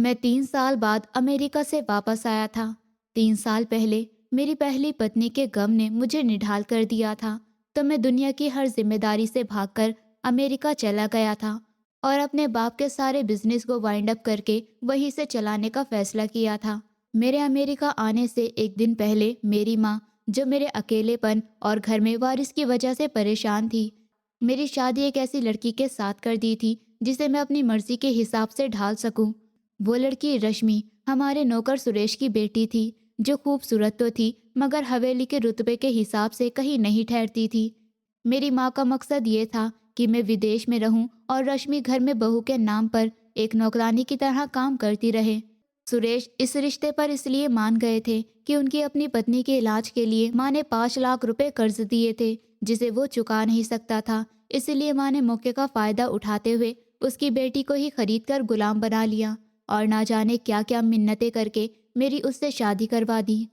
मैं 3 साल बाद अमेरिका से वापस आया था। 3 साल पहले मेरी पहली पत्नी के गम ने मुझे निढाल कर दिया था, तो मैं दुनिया की हर जिम्मेदारी से भागकर अमेरिका चला गया था और अपने बाप के सारे बिजनेस को वाइंड अप करके वहीं से चलाने का फैसला किया था। मेरे अमेरिका आने से एक दिन पहले मेरी माँ, जो मेरे अकेलेपन और घर में वारिस की वजह से परेशान थी, मेरी शादी एक ऐसी लड़की के साथ कर दी थी जिसे मैं अपनी मर्जी के हिसाब से ढाल सकूं। वो लड़की रश्मि हमारे नौकर सुरेश की बेटी थी, जो खूबसूरत तो थी मगर हवेली के रुतबे के हिसाब से कहीं नहीं ठहरती थी। मेरी माँ का मकसद ये था कि मैं विदेश में रहूं और रश्मि घर में बहू के नाम पर एक नौकरानी की तरह काम करती रहे। सुरेश इस रिश्ते पर इसलिए मान गए थे कि उनकी अपनी पत्नी के इलाज के लिए माँ ने 5 लाख रुपए कर्ज दिए थे, जिसे वो चुका नहीं सकता था। इसलिए माँ ने मौके का फायदा उठाते हुए उसकी बेटी को ही खरीद कर गुलाम बना लिया और ना जाने क्या क्या मिन्नतें करके मेरी उससे शादी करवा दी।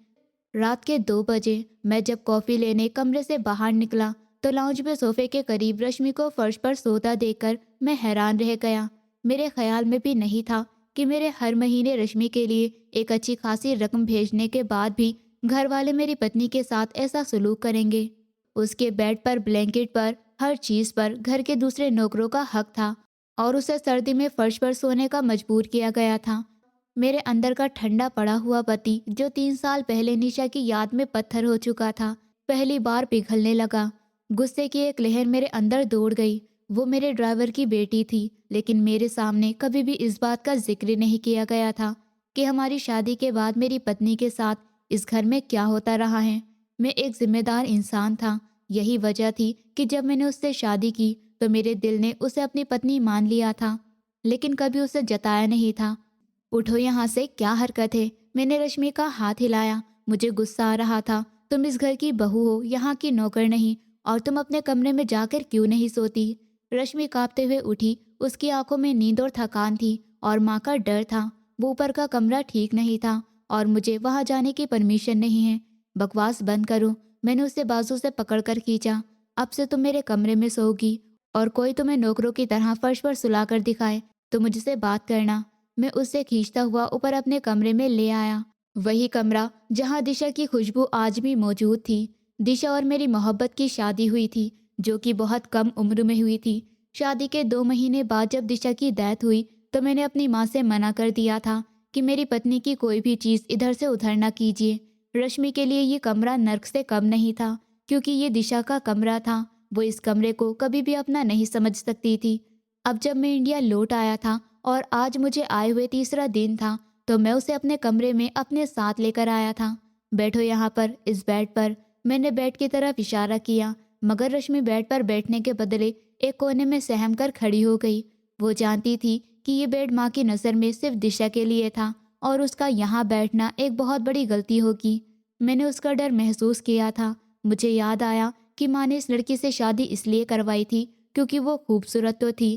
रात के 2 बजे मैं जब कॉफ़ी लेने कमरे से बाहर निकला तो लाउंज में सोफे के करीब रश्मि को फर्श पर सोता देखकर मैं हैरान रह गया। मेरे ख्याल में भी नहीं था कि मेरे हर महीने रश्मि के लिए एक अच्छी खासी रकम भेजने के बाद भी घर वाले मेरी पत्नी के साथ ऐसा सलूक करेंगे। उसके बेड पर, ब्लैंकेट पर, हर चीज़ पर घर के दूसरे नौकरों का हक था और उसे सर्दी में फर्श पर सोने का मजबूर किया गया था। मेरे अंदर का ठंडा पड़ा हुआ पति, जो 3 साल पहले निशा की याद में पत्थर हो चुका था, पहली बार पिघलने लगा। गुस्से की एक लहर मेरे अंदर दौड़ गई। वो मेरे ड्राइवर की बेटी थी, लेकिन मेरे सामने कभी भी इस बात का जिक्र नहीं किया गया था कि हमारी शादी के बाद मेरी पत्नी के साथ इस घर में क्या होता रहा है। मैं एक जिम्मेदार इंसान था। यही वजह थी कि जब मैंने उससे शादी की तो मेरे दिल ने उसे अपनी पत्नी मान लिया था, लेकिन कभी उसे जताया नहीं था। उठो यहाँ से, क्या हरकत है? मैंने रश्मि का हाथ हिलाया। मुझे गुस्सा आ रहा था। तुम इस घर की बहू हो, यहाँ की नौकर नहीं, और तुम अपने कमरे में जाकर क्यों नहीं सोती? रश्मि कांपते हुए उठी। उसकी आंखों में नींद और थकान थी और माँ का डर था। वो ऊपर का कमरा ठीक नहीं था और मुझे वहां जाने की परमिशन नहीं है। बकवास बंद करो, मैंने उसे बाजू से पकड़कर खींचा। अब से तुम मेरे कमरे में सोओगी और कोई तुम्हें नौकरों की तरह फर्श पर सुलाकर दिखाए तो मुझसे बात करना। मैं उससे खींचता हुआ ऊपर अपने कमरे में ले आया। वही कमरा जहां दिशा की खुशबू आज भी मौजूद थी। दिशा और मेरी मोहब्बत की शादी हुई थी, जो कि बहुत कम उम्र में हुई थी। शादी के 2 महीने बाद जब दिशा की डेथ हुई तो मैंने अपनी माँ से मना कर दिया था कि मेरी पत्नी की कोई भी चीज़ इधर से उधर ना कीजिए। रश्मि के लिए ये कमरा नर्क से कम नहीं था, क्योंकि ये दिशा का कमरा था। वो इस कमरे को कभी भी अपना नहीं समझ सकती थी। अब जब मैं इंडिया लौट आया था और आज मुझे आए हुए तीसरा दिन था, तो मैं उसे अपने कमरे में अपने साथ लेकर आया था। बैठो यहाँ पर, इस बेड पर। मैंने बेड की तरफ इशारा किया, मगर रश्मि बेड पर बैठने के बदले एक कोने में सहम कर खड़ी हो गई। वो जानती थी कि ये बेड माँ की नज़र में सिर्फ दिशा के लिए था और उसका यहाँ बैठना एक बहुत बड़ी गलती होगी। मैंने उसका डर महसूस किया था। मुझे याद आया कि माँ ने इस लड़की से शादी इसलिए करवाई थी क्योंकि वो खूबसूरत तो थी,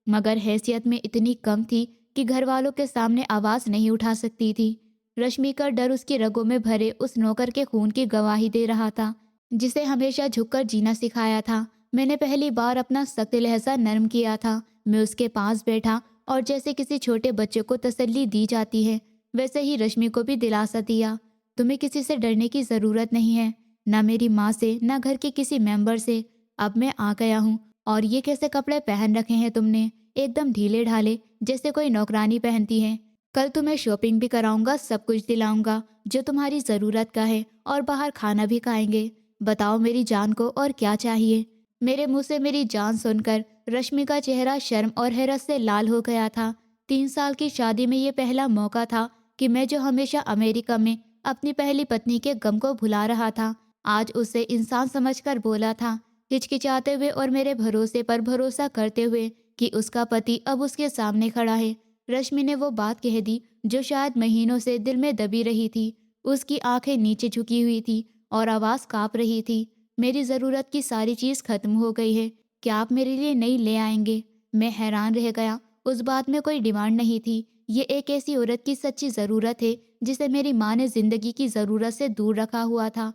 मगर हैसियत में इतनी कम थी कि घर वालों के सामने आवाज़ नहीं उठा सकती थी। रश्मि का डर उसकी रगों में भरे उस नौकर के खून की गवाही दे रहा था, जिसे हमेशा झुककर जीना सिखाया था। मैंने पहली बार अपना सख्त लहजा नरम किया था। मैं उसके पास बैठा और जैसे किसी छोटे बच्चे को तसल्ली दी जाती है, वैसे ही रश्मि को भी दिलासा दिया। तुम्हें किसी से डरने की ज़रूरत नहीं है, ना मेरी माँ से, ना घर के किसी मेंबर से। अब मैं आ गया हूँ। और ये कैसे कपड़े पहन रखे हैं तुमने? एकदम ढीले ढाले, जैसे कोई नौकरानी पहनती है। कल तुम्हें शॉपिंग भी कराऊंगा, सब कुछ दिलाऊंगा जो तुम्हारी ज़रूरत का है, और बाहर खाना भी खाएंगे। बताओ मेरी जान को और क्या चाहिए? मेरे मुंह से मेरी जान सुनकर रश्मि का चेहरा शर्म और हैरत से लाल हो गया था। 3 साल की शादी में ये पहला मौका था कि मैं, जो हमेशा अमेरिका में अपनी पहली पत्नी के गम को भुला रहा था, आज उसे इंसान समझकर बोला था, हिचकिचाते हुए और मेरे भरोसे पर भरोसा करते हुए कि उसका पति अब उसके सामने खड़ा है। रश्मि ने वो बात कह दी जो शायद महीनों से दिल में दबी रही थी। उसकी आंखें नीचे झुकी हुई थी और आवाज़ कांप रही थी। मेरी ज़रूरत की सारी चीज़ खत्म हो गई है, क्या आप मेरे लिए नई ले आएंगे? मैं हैरान रह गया। उस बात में कोई डिमांड नहीं थी। ये एक ऐसी औरत की सच्ची ज़रूरत है जिसे मेरी माँ ने ज़िंदगी की ज़रूरत से दूर रखा हुआ था।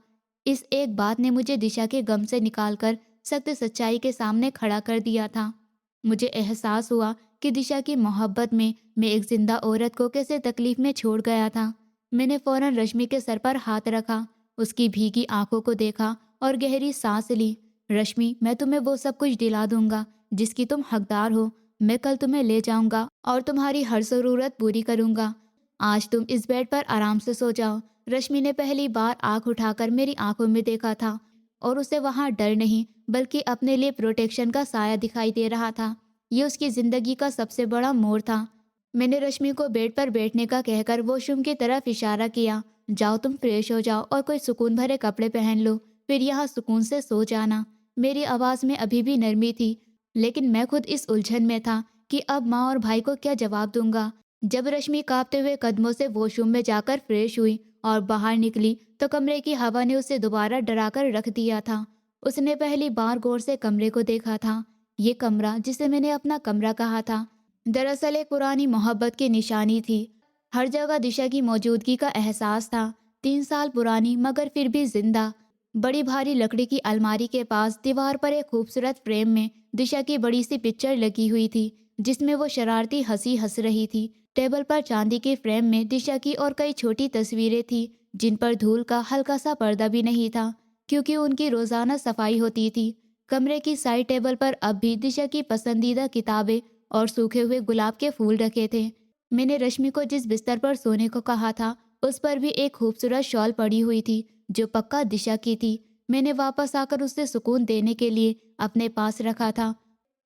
इस एक बात ने मुझे दिशा के गम से निकालकर सत्य सच्चाई के सामने खड़ा कर दिया था। मुझे एहसास हुआ कि दिशा की मोहब्बत में मैं एक जिंदा औरत को कैसे तकलीफ में छोड़ गया था। मैंने फौरन रश्मि के सर पर हाथ रखा, उसकी भीगी आंखों को देखा और गहरी सांस ली। रश्मि, मैं तुम्हें वो सब कुछ दिला दूंगा जिसकी तुम हकदार हो। मैं कल तुम्हें ले जाऊंगा और तुम्हारी हर ज़रूरत पूरी करूंगा। आज तुम इस बेड पर आराम से सो जाओ। रश्मि ने पहली बार आंख उठाकर मेरी आंखों में देखा था और उसे वहां डर नहीं बल्कि अपने लिए प्रोटेक्शन का साया दिखाई दे रहा था। ये उसकी जिंदगी का सबसे बड़ा मोड़ था। मैंने रश्मि को बेड पर बैठने का कहकर वॉशरूम की तरफ इशारा किया। जाओ, तुम फ्रेश हो जाओ और कोई सुकून भरे कपड़े पहन लो, फिर यहाँ सुकून से सो जाना। मेरी आवाज़ में अभी भी नरमी थी, लेकिन मैं खुद इस उलझन में था कि अब माँ और भाई को क्या जवाब दूंगा। जब रश्मि कांपते हुए कदमों से वॉशरूम में जाकर फ्रेश हुई और बाहर निकली तो कमरे की हवा ने उसे दोबारा डराकर रख दिया था। उसने पहली बार गौर से कमरे को देखा था। ये कमरा जिसे मैंने अपना कमरा कहा था, दरअसल एक पुरानी मोहब्बत की निशानी थी। हर जगह दिशा की मौजूदगी का एहसास था। 3 साल पुरानी मगर फिर भी जिंदा। बड़ी भारी लकड़ी की अलमारी के पास दीवार पर एक खूबसूरत फ्रेम में दिशा की बड़ी सी पिक्चर लगी हुई थी, जिसमें वो शरारती हंसी हंस रही थी। टेबल पर चांदी के फ्रेम में दिशा की और कई छोटी तस्वीरें थी, जिन पर धूल का हल्का सा पर्दा भी नहीं था, क्योंकि उनकी रोजाना सफाई होती थी। कमरे की साइड टेबल पर अब भी दिशा की पसंदीदा किताबें और सूखे हुए गुलाब के फूल रखे थे। मैंने रश्मि को जिस बिस्तर पर सोने को कहा था, उस पर भी एक खूबसूरत शॉल पड़ी हुई थी, जो पक्का दिशा की थी। मैंने वापस आकर उसे सुकून देने के लिए अपने पास रखा था।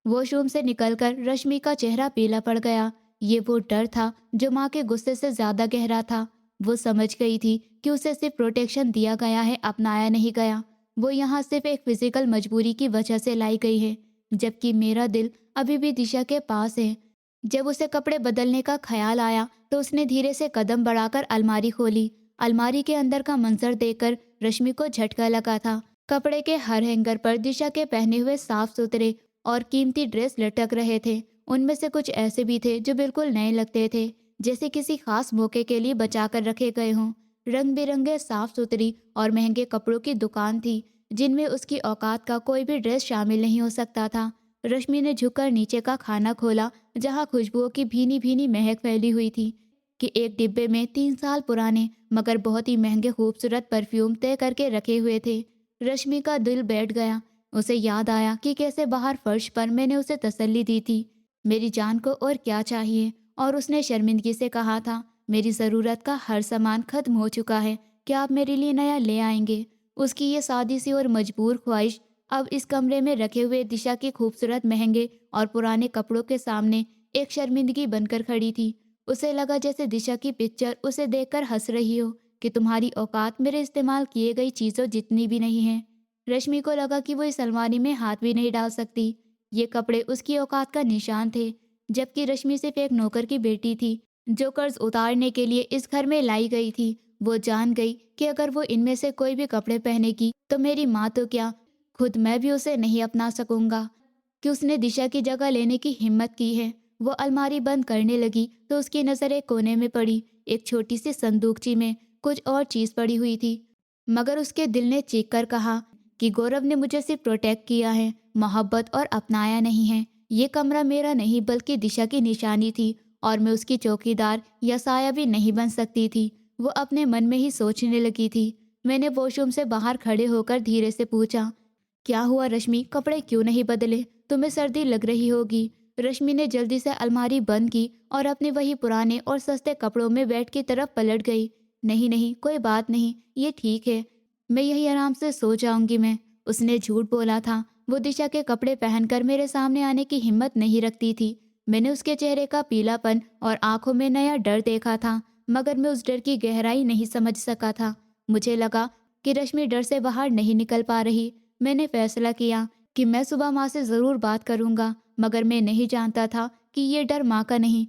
वॉशरूम से निकलकर रश्मि का चेहरा पीला पड़ गया। ये वो डर था जो माँ के गुस्से से ज्यादा गहरा था। वो समझ गई थी कि उसे सिर्फ प्रोटेक्शन दिया गया है, अपनाया नहीं गया। वो यहाँ सिर्फ एक फिजिकल मजबूरी की वजह से लाई गई है, जबकि मेरा दिल अभी भी दिशा के पास है। जब उसे कपड़े बदलने का ख्याल आया तो उसने धीरे से कदम बढ़ाकर अलमारी खोली। अलमारी के अंदर का मंजर देखकर रश्मि को झटका लगा था। कपड़े के हर हैंगर पर दिशा के पहने हुए साफ सुथरे और कीमती ड्रेस लटक रहे थे। उनमें से कुछ ऐसे भी थे जो बिल्कुल नए लगते थे, जैसे किसी खास मौके के लिए बचाकर रखे गए हों। रंग बिरंगे साफ सुथरी और महंगे कपड़ों की दुकान थी, जिनमें उसकी औकात का कोई भी ड्रेस शामिल नहीं हो सकता था। रश्मि ने झुककर नीचे का खाना खोला, जहाँ खुशबुओं की भीनी भीनी महक फैली हुई थी। कि एक डिब्बे में 3 साल पुराने मगर बहुत ही महंगे खूबसूरत परफ्यूम तय करके रखे हुए थे। रश्मि का दिल बैठ गया। उसे याद आया कि कैसे बाहर फर्श पर मैंने उसे तसल्ली दी थी, मेरी जान को और क्या चाहिए। और उसने शर्मिंदगी से कहा था, मेरी ज़रूरत का हर सामान खत्म हो चुका है, क्या आप मेरे लिए नया ले आएंगे। उसकी ये सादी सी और मजबूर ख्वाहिश अब इस कमरे में रखे हुए दिशा के खूबसूरत महंगे और पुराने कपड़ों के सामने एक शर्मिंदगी बनकर खड़ी थी। उसे लगा जैसे दिशा की पिक्चर उसे देखकर हंस रही हो कि तुम्हारी औकात मेरे इस्तेमाल किए गई चीज़ों जितनी भी नहीं है। रश्मि को लगा कि वो इस अलमारी में हाथ भी नहीं डाल सकती। ये कपड़े उसकी औकात का निशान थे, जबकि रश्मि सिर्फ एक नौकर की बेटी थी, जो कर्ज उतारने के लिए इस घर में लाई गई थी। वो जान गई कि अगर वो इनमें से कोई भी कपड़े पहनेगी तो मेरी माँ तो क्या, खुद मैं भी उसे नहीं अपना सकूंगा। कि उसने दिशा की जगह लेने की हिम्मत की है। वो अलमारी बंद करने लगी तो उसकी नज़र एक कोने में पड़ी। एक छोटी सी संदूकची में कुछ और चीज़ पड़ी हुई थी, मगर उसके दिल ने चीख कर कहा कि गौरव ने मुझे सिर्फ प्रोटेक्ट किया है, मोहब्बत और अपनाया नहीं है। ये कमरा मेरा नहीं बल्कि दिशा की निशानी थी, और मैं उसकी चौकीदार या साया भी नहीं बन सकती थी। वो अपने मन में ही सोचने लगी थी। मैंने वॉशरूम से बाहर खड़े होकर धीरे से पूछा, क्या हुआ रश्मि, कपड़े क्यों नहीं बदले, तुम्हें सर्दी लग रही होगी। रश्मि ने जल्दी से अलमारी बंद की और अपने वही पुराने और सस्ते कपड़ों में बेड की तरफ पलट गई। नहीं नहीं, कोई बात नहीं, ये ठीक है, मैं यही आराम से सो जाऊंगी। मैं उसने झूठ बोला था। वो दिशा के कपड़े पहनकर मेरे सामने आने की हिम्मत नहीं रखती थी। मैंने उसके चेहरे का पीलापन और आंखों में नया डर देखा था, मगर मैं उस डर की गहराई नहीं समझ सका था। मुझे लगा कि रश्मि डर से बाहर नहीं निकल पा रही। मैंने फैसला किया कि मैं सुबह माँ से ज़रूर बात करूँगा, मगर मैं नहीं जानता था कि ये डर माँ का नहीं,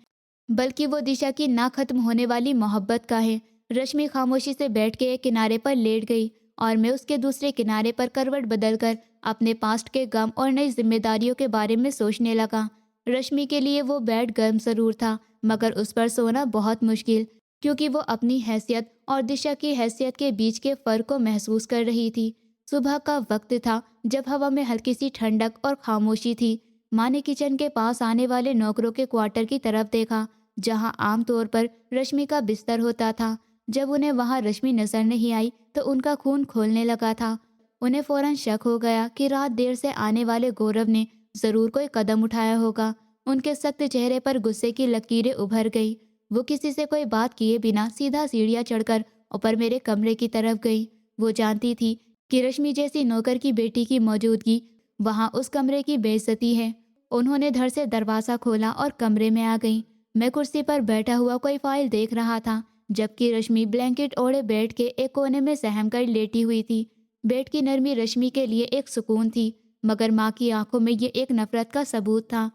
बल्कि वो दिशा की ना खत्म होने वाली मोहब्बत का है। रश्मि खामोशी से बैठ के एक किनारे पर लेट गई और मैं उसके दूसरे किनारे पर करवट बदलकर अपने पास्ट के गम और नई जिम्मेदारियों के बारे में सोचने लगा। रश्मि के लिए वो बेड गर्म ज़रूर था, मगर उस पर सोना बहुत मुश्किल, क्योंकि वो अपनी हैसियत और दिशा की हैसियत के बीच के फ़र्क को महसूस कर रही थी। सुबह का वक्त था, जब हवा में हल्की सी ठंडक और खामोशी थी। माँ ने किचन के पास आने वाले नौकरों के क्वार्टर की तरफ देखा, जहां आमतौर पर रश्मि का बिस्तर होता था। जब उन्हें वहां रश्मि नजर नहीं आई तो उनका खून खोलने लगा था। उन्हें फौरन शक हो गया कि रात देर से आने वाले गौरव ने जरूर कोई कदम उठाया होगा। उनके सख्त चेहरे पर गुस्से की लकीरें उभर गई। वो किसी से कोई बात किए बिना सीधा सीढ़ियां चढ़कर ऊपर मेरे कमरे की तरफ गई। वो जानती थी कि रश्मि जैसी नौकर की बेटी की मौजूदगी वहां उस कमरे की बेइज्जती है। उन्होंने धड़ से दरवाज़ा खोला और कमरे में आ गई। मैं कुर्सी पर बैठा हुआ कोई फाइल देख रहा था, जबकि रश्मि ब्लैंकेट ओढ़े बेड के एक कोने में सहम कर लेटी हुई थी। बेड की नरमी रश्मि के लिए एक सुकून थी, मगर माँ की आंखों में ये एक नफरत का सबूत था।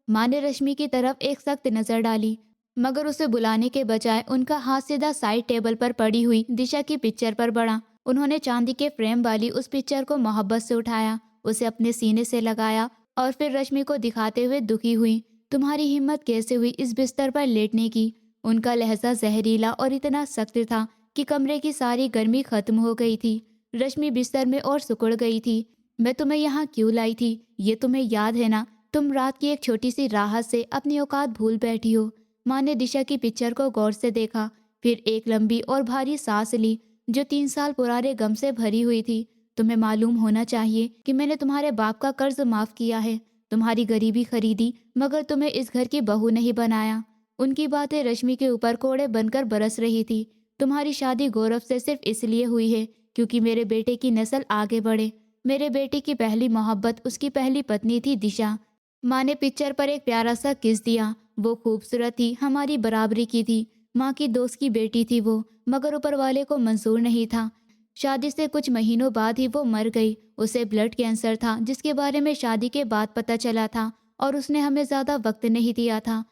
माँ ने रश्मि की तरफ एक सख्त नज़र डाली, मगर उसे बुलाने के बजाय उनका हाथ सीधा साइड टेबल पर पड़ी हुई दिशा की पिक्चर पर बढ़ा। उन्होंने चांदी के फ्रेम वाली उस पिक्चर को मोहब्बत से उठाया, उसे अपने सीने से लगाया और फिर रश्मि को दिखाते हुए दुखी हुई। तुम्हारी हिम्मत कैसे हुई इस बिस्तर पर लेटने की? उनका लहजा जहरीला और इतना सख्त था कि कमरे की सारी गर्मी खत्म हो गई थी। रश्मि बिस्तर में और सिकुड़ गई थी। मैं तुम्हें यहाँ क्यों लाई थी, ये तुम्हें याद है ना? तुम रात की एक छोटी सी राहत से अपनी औकात भूल बैठी हो। माँ ने दिशा की पिक्चर को गौर से देखा, फिर एक लंबी और भारी सांस ली जो 3 साल पुराने गम से भरी हुई थी। तुम्हें मालूम होना चाहिए कि मैंने तुम्हारे बाप का कर्ज माफ किया है, तुम्हारी गरीबी खरीदी, मगर तुम्हें इस घर की बहू नहीं बनाया। उनकी बातें रश्मि के ऊपर कोड़े बनकर बरस रही थी। तुम्हारी शादी गौरव से सिर्फ इसलिए हुई है क्योंकि मेरे बेटे की नस्ल आगे बढ़े। मेरे बेटे की पहली मोहब्बत उसकी पहली पत्नी थी दिशा। माँ ने पिक्चर पर एक प्यारा सा किस दिया। वो खूबसूरत थी, हमारी बराबरी की थी। माँ की दोस्त की बेटी थी वो, मगर ऊपर वाले को मंजूर नहीं था। शादी से कुछ महीनों बाद ही वो मर गई। उसे ब्लड कैंसर था, जिसके बारे में शादी के बाद पता चला था, और उसने हमें ज़्यादा वक्त नहीं दिया था।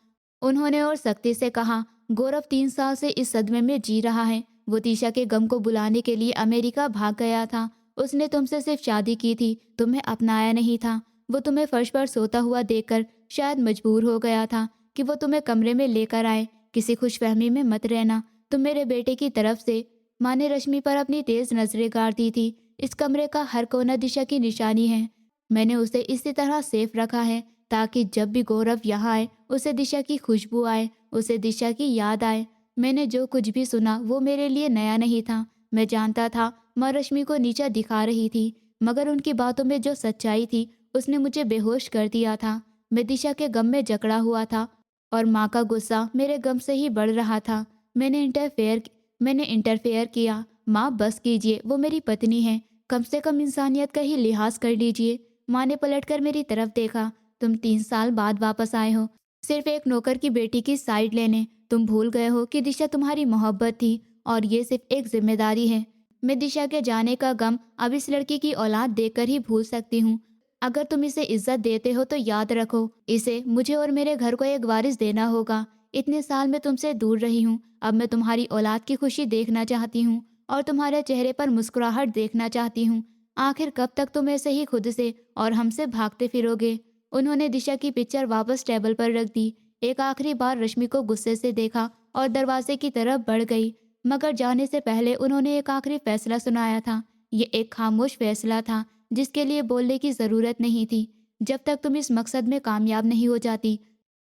उन्होंने और सख्ती से कहा, गौरव 3 साल से इस सदमे में जी रहा है। वो दिशा के गम को बुलाने के लिए अमेरिका भाग गया था। उसने तुमसे सिर्फ शादी की थी, तुम्हें अपनाया नहीं था। वो तुम्हें फर्श पर सोता हुआ देखकर शायद मजबूर हो गया था कि वो तुम्हें कमरे में लेकर आए। किसी खुशफहमी में मत रहना, तुम मेरे बेटे की तरफ से। माँ ने रश्मि पर अपनी तेज नजरें गाड़ दी थी। इस कमरे का हर कोना दिशा की निशानी है। मैंने उसे इसी तरह सेफ रखा है ताकि जब भी गौरव यहाँ आए उसे दिशा की खुशबू आए, उसे दिशा की याद आए। मैंने जो कुछ भी सुना वो मेरे लिए नया नहीं था। मैं जानता था माँ रश्मि को नीचा दिखा रही थी, मगर उनकी बातों में जो सच्चाई थी उसने मुझे बेहोश कर दिया था। मैं दिशा के गम में जकड़ा हुआ था और माँ का गुस्सा मेरे गम से ही बढ़ रहा था। मैंने इंटरफेयर किया। माँ बस कीजिए, वो मेरी पत्नी है, कम से कम इंसानियत का ही लिहाज कर लीजिए। माँ ने पलटकर मेरी तरफ देखा। तुम 3 साल बाद वापस आए हो, सिर्फ एक नौकर की बेटी की साइड लेने। तुम भूल गए हो कि दिशा तुम्हारी मोहब्बत थी और ये सिर्फ एक जिम्मेदारी है। मैं दिशा के जाने का गम अब इस लड़की की औलाद देखकर ही भूल सकती हूँ। अगर तुम इसे इज्जत देते हो तो याद रखो, इसे मुझे और मेरे घर को एक वारिस देना होगा। इतने साल मैं तुमसे दूर रही हूँ, अब मैं तुम्हारी औलाद की खुशी देखना चाहती हूँ और तुम्हारे चेहरे पर मुस्कुराहट देखना चाहती हूँ। आखिर कब तक तुम ऐसे ही खुद से और हमसे भागते फिरोगे? उन्होंने दिशा की पिक्चर वापस टेबल पर रख दी। एक आखिरी बार रश्मि को गुस्से से देखा और दरवाजे की तरफ बढ़ गई, मगर जाने से पहले उन्होंने एक आखिरी फैसला सुनाया था। ये एक खामोश फैसला था जिसके लिए बोलने की जरूरत नहीं थी। जब तक तुम इस मकसद में कामयाब नहीं हो जाती,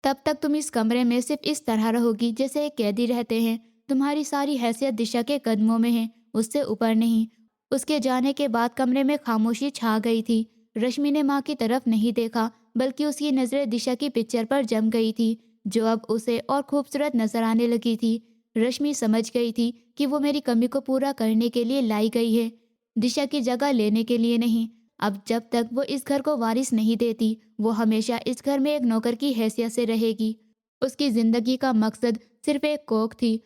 तब तक तुम इस कमरे में सिर्फ इस तरह रहोगी जैसे एक कैदी रहते हैं। तुम्हारी सारी हैसियत दिशा के कदमों में है, उससे ऊपर नहीं। उसके जाने के बाद कमरे में खामोशी छा गई थी। रश्मि ने माँ की तरफ नहीं देखा, बल्कि उसकी नजरें दिशा की पिक्चर पर जम गई थी, जो अब उसे और खूबसूरत नजर आने लगी थी। रश्मि समझ गई थी कि वो मेरी कमी को पूरा करने के लिए लाई गई है, दिशा की जगह लेने के लिए नहीं। अब जब तक वो इस घर को वारिस नहीं देती, वो हमेशा इस घर में एक नौकर की हैसियत से रहेगी। उसकी जिंदगी का मकसद सिर्फ एक कोख थी।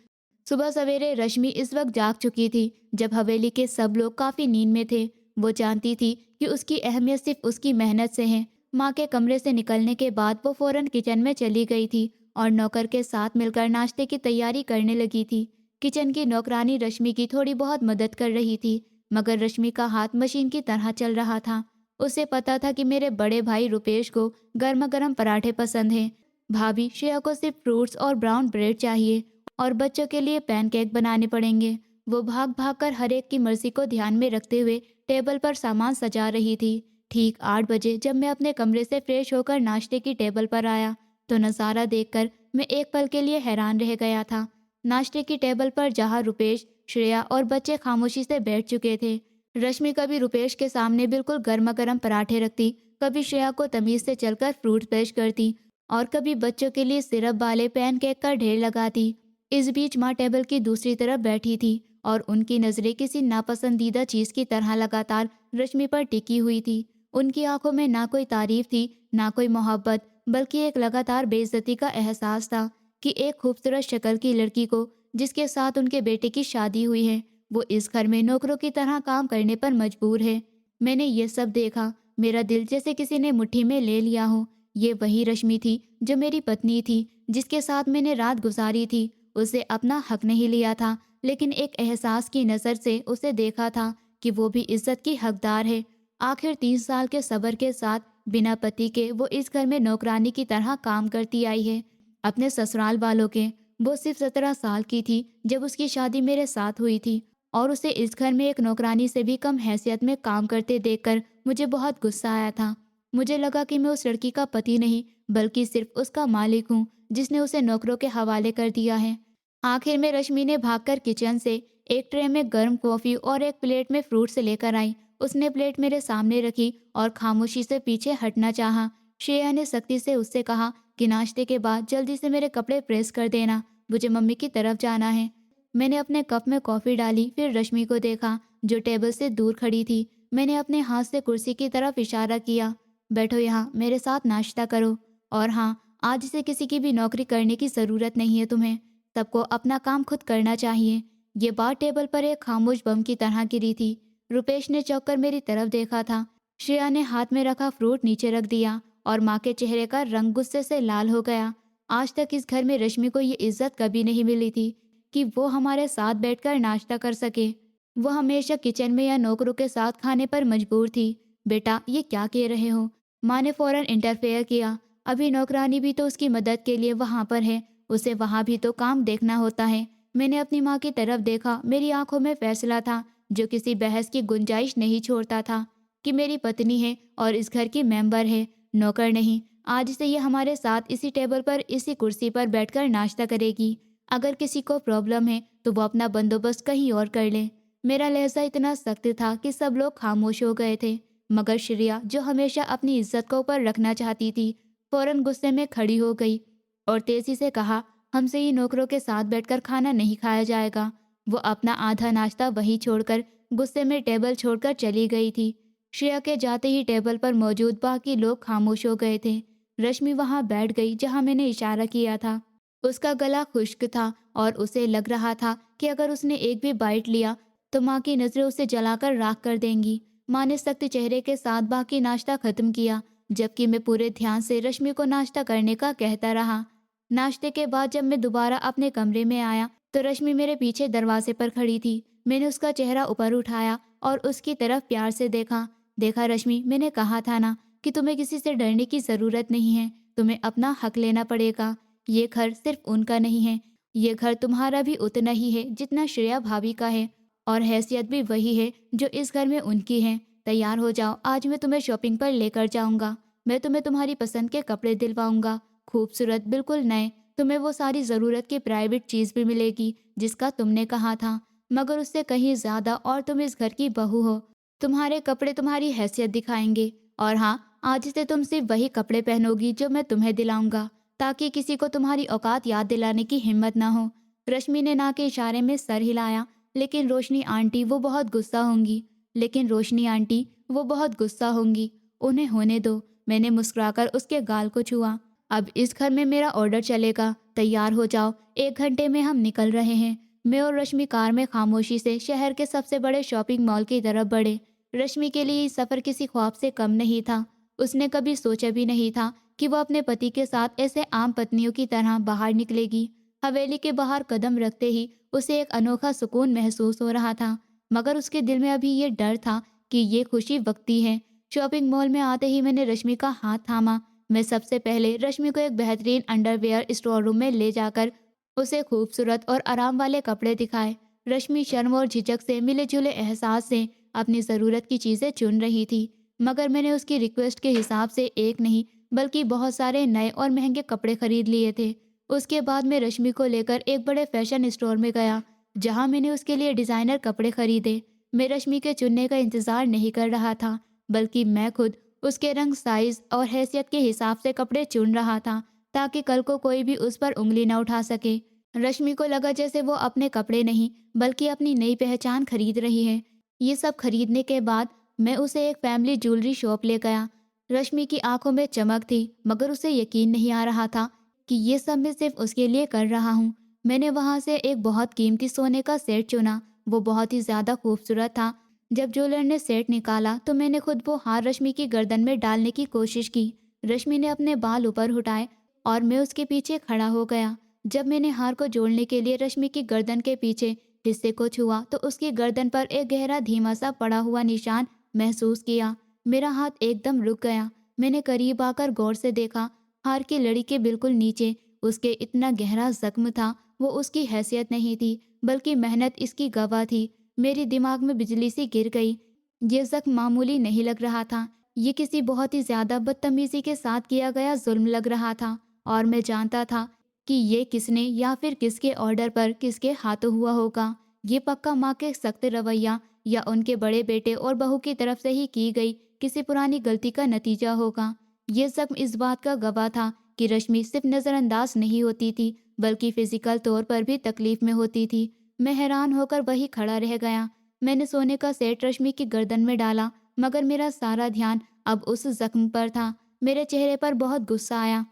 सुबह सवेरे रश्मि इस वक्त जाग चुकी थी जब हवेली के सब लोग काफी नींद में थे। वो जानती थी कि उसकी अहमियत सिर्फ उसकी मेहनत से है। माँ के कमरे से निकलने के बाद वो फौरन किचन में चली गई थी और नौकर के साथ मिलकर नाश्ते की तैयारी करने लगी थी। किचन की नौकरानी रश्मि की थोड़ी बहुत मदद कर रही थी, मगर रश्मि का हाथ मशीन की तरह चल रहा था। उसे पता था कि मेरे बड़े भाई रुपेश को गर्मा गर्म पराठे पसंद हैं, भाभी श्रेया को सिर्फ फ्रूट्स और ब्राउन ब्रेड चाहिए, और बच्चों के लिए पैनकेक बनाने पड़ेंगे। वो भाग भाग कर हर एक की मर्जी को ध्यान में रखते हुए टेबल पर सामान सजा रही थी। ठीक 8 बजे जब मैं अपने कमरे से फ्रेश होकर नाश्ते की टेबल पर आया तो नज़ारा देखकर मैं एक पल के लिए हैरान रह गया था। नाश्ते की टेबल पर जहाँ रुपेश, श्रेया और बच्चे खामोशी से बैठ चुके थे। रश्मि कभी रुपेश के सामने बिल्कुल गर्मा गर्म पराठे रखती, कभी श्रेया को तमीज से चलकर फ्रूट पेश करती और कभी बच्चों के लिए सिरप वाले पैनकेक का ढेर लगाती। इस बीच माँ टेबल की दूसरी तरफ बैठी थी और उनकी नज़रें किसी नापसंदीदा चीज़ की तरह लगातार रश्मि पर टिकी हुई थी। उनकी आंखों में ना कोई तारीफ थी, ना कोई मोहब्बत, बल्कि एक लगातार बेइज्जती का एहसास था कि एक खूबसूरत शक्ल की लड़की को, जिसके साथ उनके बेटे की शादी हुई है, वो इस घर में नौकरों की तरह काम करने पर मजबूर है। मैंने ये सब देखा, मेरा दिल जैसे किसी ने मुट्ठी में ले लिया हो। ये वही रश्मि थी जो मेरी पत्नी थी, जिसके साथ मैंने रात गुजारी थी। उसे अपना हक नहीं लिया था, लेकिन एक एहसास की नज़र से उसे देखा था कि वो भी इज्जत की हकदार है। आखिर 3 साल के सब्र के साथ बिना पति के वो इस घर में नौकरानी की तरह काम करती आई है। अपने ससुराल वालों के, वो सिर्फ 17 साल की थी जब उसकी शादी मेरे साथ हुई थी और उसे इस घर में एक नौकरानी से भी कम हैसियत में काम करते देखकर मुझे बहुत गुस्सा आया था। मुझे लगा कि मैं उस लड़की का पति नहीं, बल्कि सिर्फ उसका मालिक हूँ, जिसने उसे नौकरों के हवाले कर दिया है। आखिर में रश्मि ने भागकर किचन से एक ट्रे में गर्म कॉफ़ी और एक प्लेट में फ्रूट्स लेकर आई। उसने प्लेट मेरे सामने रखी और खामोशी से पीछे हटना चाहा। श्रेया ने सख्ती से उससे कहा कि नाश्ते के बाद जल्दी से मेरे कपड़े प्रेस कर देना, मुझे मम्मी की तरफ जाना है। मैंने अपने कप में कॉफ़ी डाली, फिर रश्मि को देखा जो टेबल से दूर खड़ी थी। मैंने अपने हाथ से कुर्सी की तरफ इशारा किया, बैठो यहाँ, मेरे साथ नाश्ता करो। और हाँ, आज से किसी की भी नौकरी करने की ज़रूरत नहीं है तुम्हें, सबको अपना काम खुद करना चाहिए। ये बात टेबल पर एक खामोश बम की तरह गिरी थी। रुपेश ने चौंक कर मेरी तरफ देखा था। श्रेया ने हाथ में रखा फ्रूट नीचे रख दिया और माँ के चेहरे का रंग गुस्से से लाल हो गया। आज तक इस घर में रश्मि को ये इज्जत कभी नहीं मिली थी कि वो हमारे साथ बैठकर नाश्ता कर सके। वो हमेशा किचन में या नौकरों के साथ खाने पर मजबूर थी। बेटा, ये क्या कह रहे हो? माँ ने फौरन इंटरफेयर किया। अभी नौकरानी भी तो उसकी मदद के लिए वहाँ पर है, उसे वहाँ भी तो काम देखना होता है। मैंने अपनी माँ की तरफ देखा। मेरी आंखों में फैसला था जो किसी बहस की गुंजाइश नहीं छोड़ता था कि मेरी पत्नी है और इस घर की मेंबर है, नौकर नहीं। आज से ये हमारे साथ इसी टेबल पर, इसी कुर्सी पर बैठकर नाश्ता करेगी। अगर किसी को प्रॉब्लम है तो वो अपना बंदोबस्त कहीं और कर ले। मेरा लहजा इतना सख्त था कि सब लोग खामोश हो गए थे, मगर श्रेया, जो हमेशा अपनी इज्जत को ऊपर रखना चाहती थी, फौरन गुस्से में खड़ी हो गई और तेजी से कहा, हमसे ही नौकरों के साथ बैठकर खाना नहीं खाया जाएगा। वो अपना आधा नाश्ता वहीं छोड़कर गुस्से में टेबल छोड़कर चली गई थी। श्रेया के जाते ही टेबल पर मौजूद बाकी लोग खामोश हो गए थे। रश्मि वहां बैठ गई जहां मैंने इशारा किया था। उसका गला खुश्क था और उसे लग रहा था कि अगर उसने एक भी बाइट लिया तो माँ की नज़रें उसे जलाकर राख कर देंगी। माँ ने सख्त चेहरे के साथ बाकी नाश्ता खत्म किया, जबकि मैं पूरे ध्यान से रश्मि को नाश्ता करने का कहता रहा। नाश्ते के बाद जब मैं दोबारा अपने कमरे में आया तो रश्मि मेरे पीछे दरवाजे पर खड़ी थी। मैंने उसका चेहरा ऊपर उठाया और उसकी तरफ प्यार से देखा। देखा रश्मि, मैंने कहा था ना कि तुम्हें किसी से डरने की ज़रूरत नहीं है, तुम्हें अपना हक लेना पड़ेगा। ये घर सिर्फ उनका नहीं है, ये घर तुम्हारा भी उतना ही है जितना श्रेया भाभी का है, और हैसियत भी वही है जो इस घर में उनकी है। तैयार हो जाओ, आज मैं तुम्हें शॉपिंग पर लेकर जाऊंगा। मैं तुम्हें तुम्हारी पसंद के कपड़े दिलवाऊंगा, खूबसूरत, बिल्कुल नए। तुम्हें वो सारी ज़रूरत की प्राइवेट चीज़ भी मिलेगी जिसका तुमने कहा था, मगर उससे कहीं ज़्यादा। और तुम इस घर की बहू हो, तुम्हारे कपड़े तुम्हारी हैसियत दिखाएंगे। और हाँ, आज से तुम सिर्फ वही कपड़े पहनोगी जो मैं तुम्हें दिलाऊंगा, ताकि किसी को तुम्हारी औकात याद दिलाने की हिम्मत ना हो। रश्मि ने ना के इशारे में सर हिलाया। लेकिन रोशनी आंटी वो बहुत गुस्सा होंगी, लेकिन रोशनी आंटी वो बहुत गुस्सा होंगी, उन्हें होने दो। मैंने मुस्कुराकर उसके गाल को छुआ। अब इस घर में मेरा ऑर्डर चलेगा, तैयार हो जाओ, 1 घंटे में हम निकल रहे हैं। मैं और रश्मि कार में खामोशी से शहर के सबसे बड़े शॉपिंग मॉल की तरफ बढ़े। रश्मि के लिए ये सफ़र किसी ख्वाब से कम नहीं था। उसने कभी सोचा भी नहीं था कि वो अपने पति के साथ ऐसे आम पत्नियों की तरह बाहर निकलेगी। हवेली के बाहर कदम रखते ही उसे एक अनोखा सुकून महसूस हो रहा था, मगर उसके दिल में अभी ये डर था कि ये खुशी वक्ती है। शॉपिंग मॉल में आते ही मैंने रश्मि का हाथ थामा। मैं सबसे पहले रश्मि को एक बेहतरीन अंडरवेयर स्टोर रूम में ले जाकर उसे खूबसूरत और आराम वाले कपड़े दिखाए। रश्मि शर्म और झिझक से मिले जुले एहसास से अपनी ज़रूरत की चीज़ें चुन रही थी। मगर मैंने उसकी रिक्वेस्ट के हिसाब से एक नहीं बल्कि बहुत सारे नए और महंगे कपड़े खरीद लिए थे। उसके बाद मैं रश्मि को लेकर एक बड़े फैशन स्टोर में गया, जहाँ मैंने उसके लिए डिज़ाइनर कपड़े खरीदे। मैं रश्मि के चुनने का इंतज़ार नहीं कर रहा था, बल्कि मैं खुद उसके रंग, साइज़ और हैसियत के हिसाब से कपड़े चुन रहा था, ताकि कल को कोई भी उस पर उँगली न उठा सके। रश्मि को लगा जैसे वो अपने कपड़े नहीं बल्कि अपनी नई पहचान खरीद रही है। ये सब खरीदने के बाद मैं उसे एक फैमिली ज्वेलरी शॉप ले गया। रश्मि की आंखों में चमक थी, मगर उसे यकीन नहीं आ रहा था कि ये सब मैं सिर्फ उसके लिए कर रहा हूँ। मैंने वहाँ से एक बहुत कीमती सोने का सेट चुना। वो बहुत ही ज़्यादा खूबसूरत था। जब ज्वेलर ने सेट निकाला तो मैंने खुद वो हार रश्मि की गर्दन में डालने की कोशिश की। रश्मि ने अपने बाल ऊपर उठाए और मैं उसके पीछे खड़ा हो गया। जब मैंने हार को जोड़ने के लिए रश्मि की गर्दन के पीछे हिस्से को छुआ तो उसकी गर्दन पर एक गहरा धीमा सा पड़ा हुआ निशान महसूस किया। मेरा हाथ एकदम रुक गया। मैंने करीब आकर गौर से देखा। हार की लड़ी के बिल्कुल नीचे उसके इतना गहरा जख्म था। वो उसकी हैसियत नहीं थी, बल्कि मेहनत इसकी गवाह थी। मेरे दिमाग में बिजली सी गिर गई। ये जख्म मामूली नहीं लग रहा था। ये किसी बहुत ही ज्यादा बदतमीजी के साथ किया गया जुल्म लग रहा था। और मैं जानता था कि ये किसने या फिर किसके ऑर्डर पर किसके हाथों हुआ होगा। ये पक्का माँ के सख्त रवैया या उनके बड़े बेटे और बहू की तरफ से ही की गई किसी पुरानी गलती का नतीजा होगा। ये जख्म इस बात का गवाह था कि रश्मि सिर्फ नज़रअंदाज नहीं होती थी, बल्कि फिजिकल तौर पर भी तकलीफ में होती थी। मैं हैरान होकर वही खड़ा रह गया। मैंने सोने का सेट रश्मि की गर्दन में डाला, मगर मेरा सारा ध्यान अब उस जख्म पर था। मेरे चेहरे पर बहुत गुस्सा आया,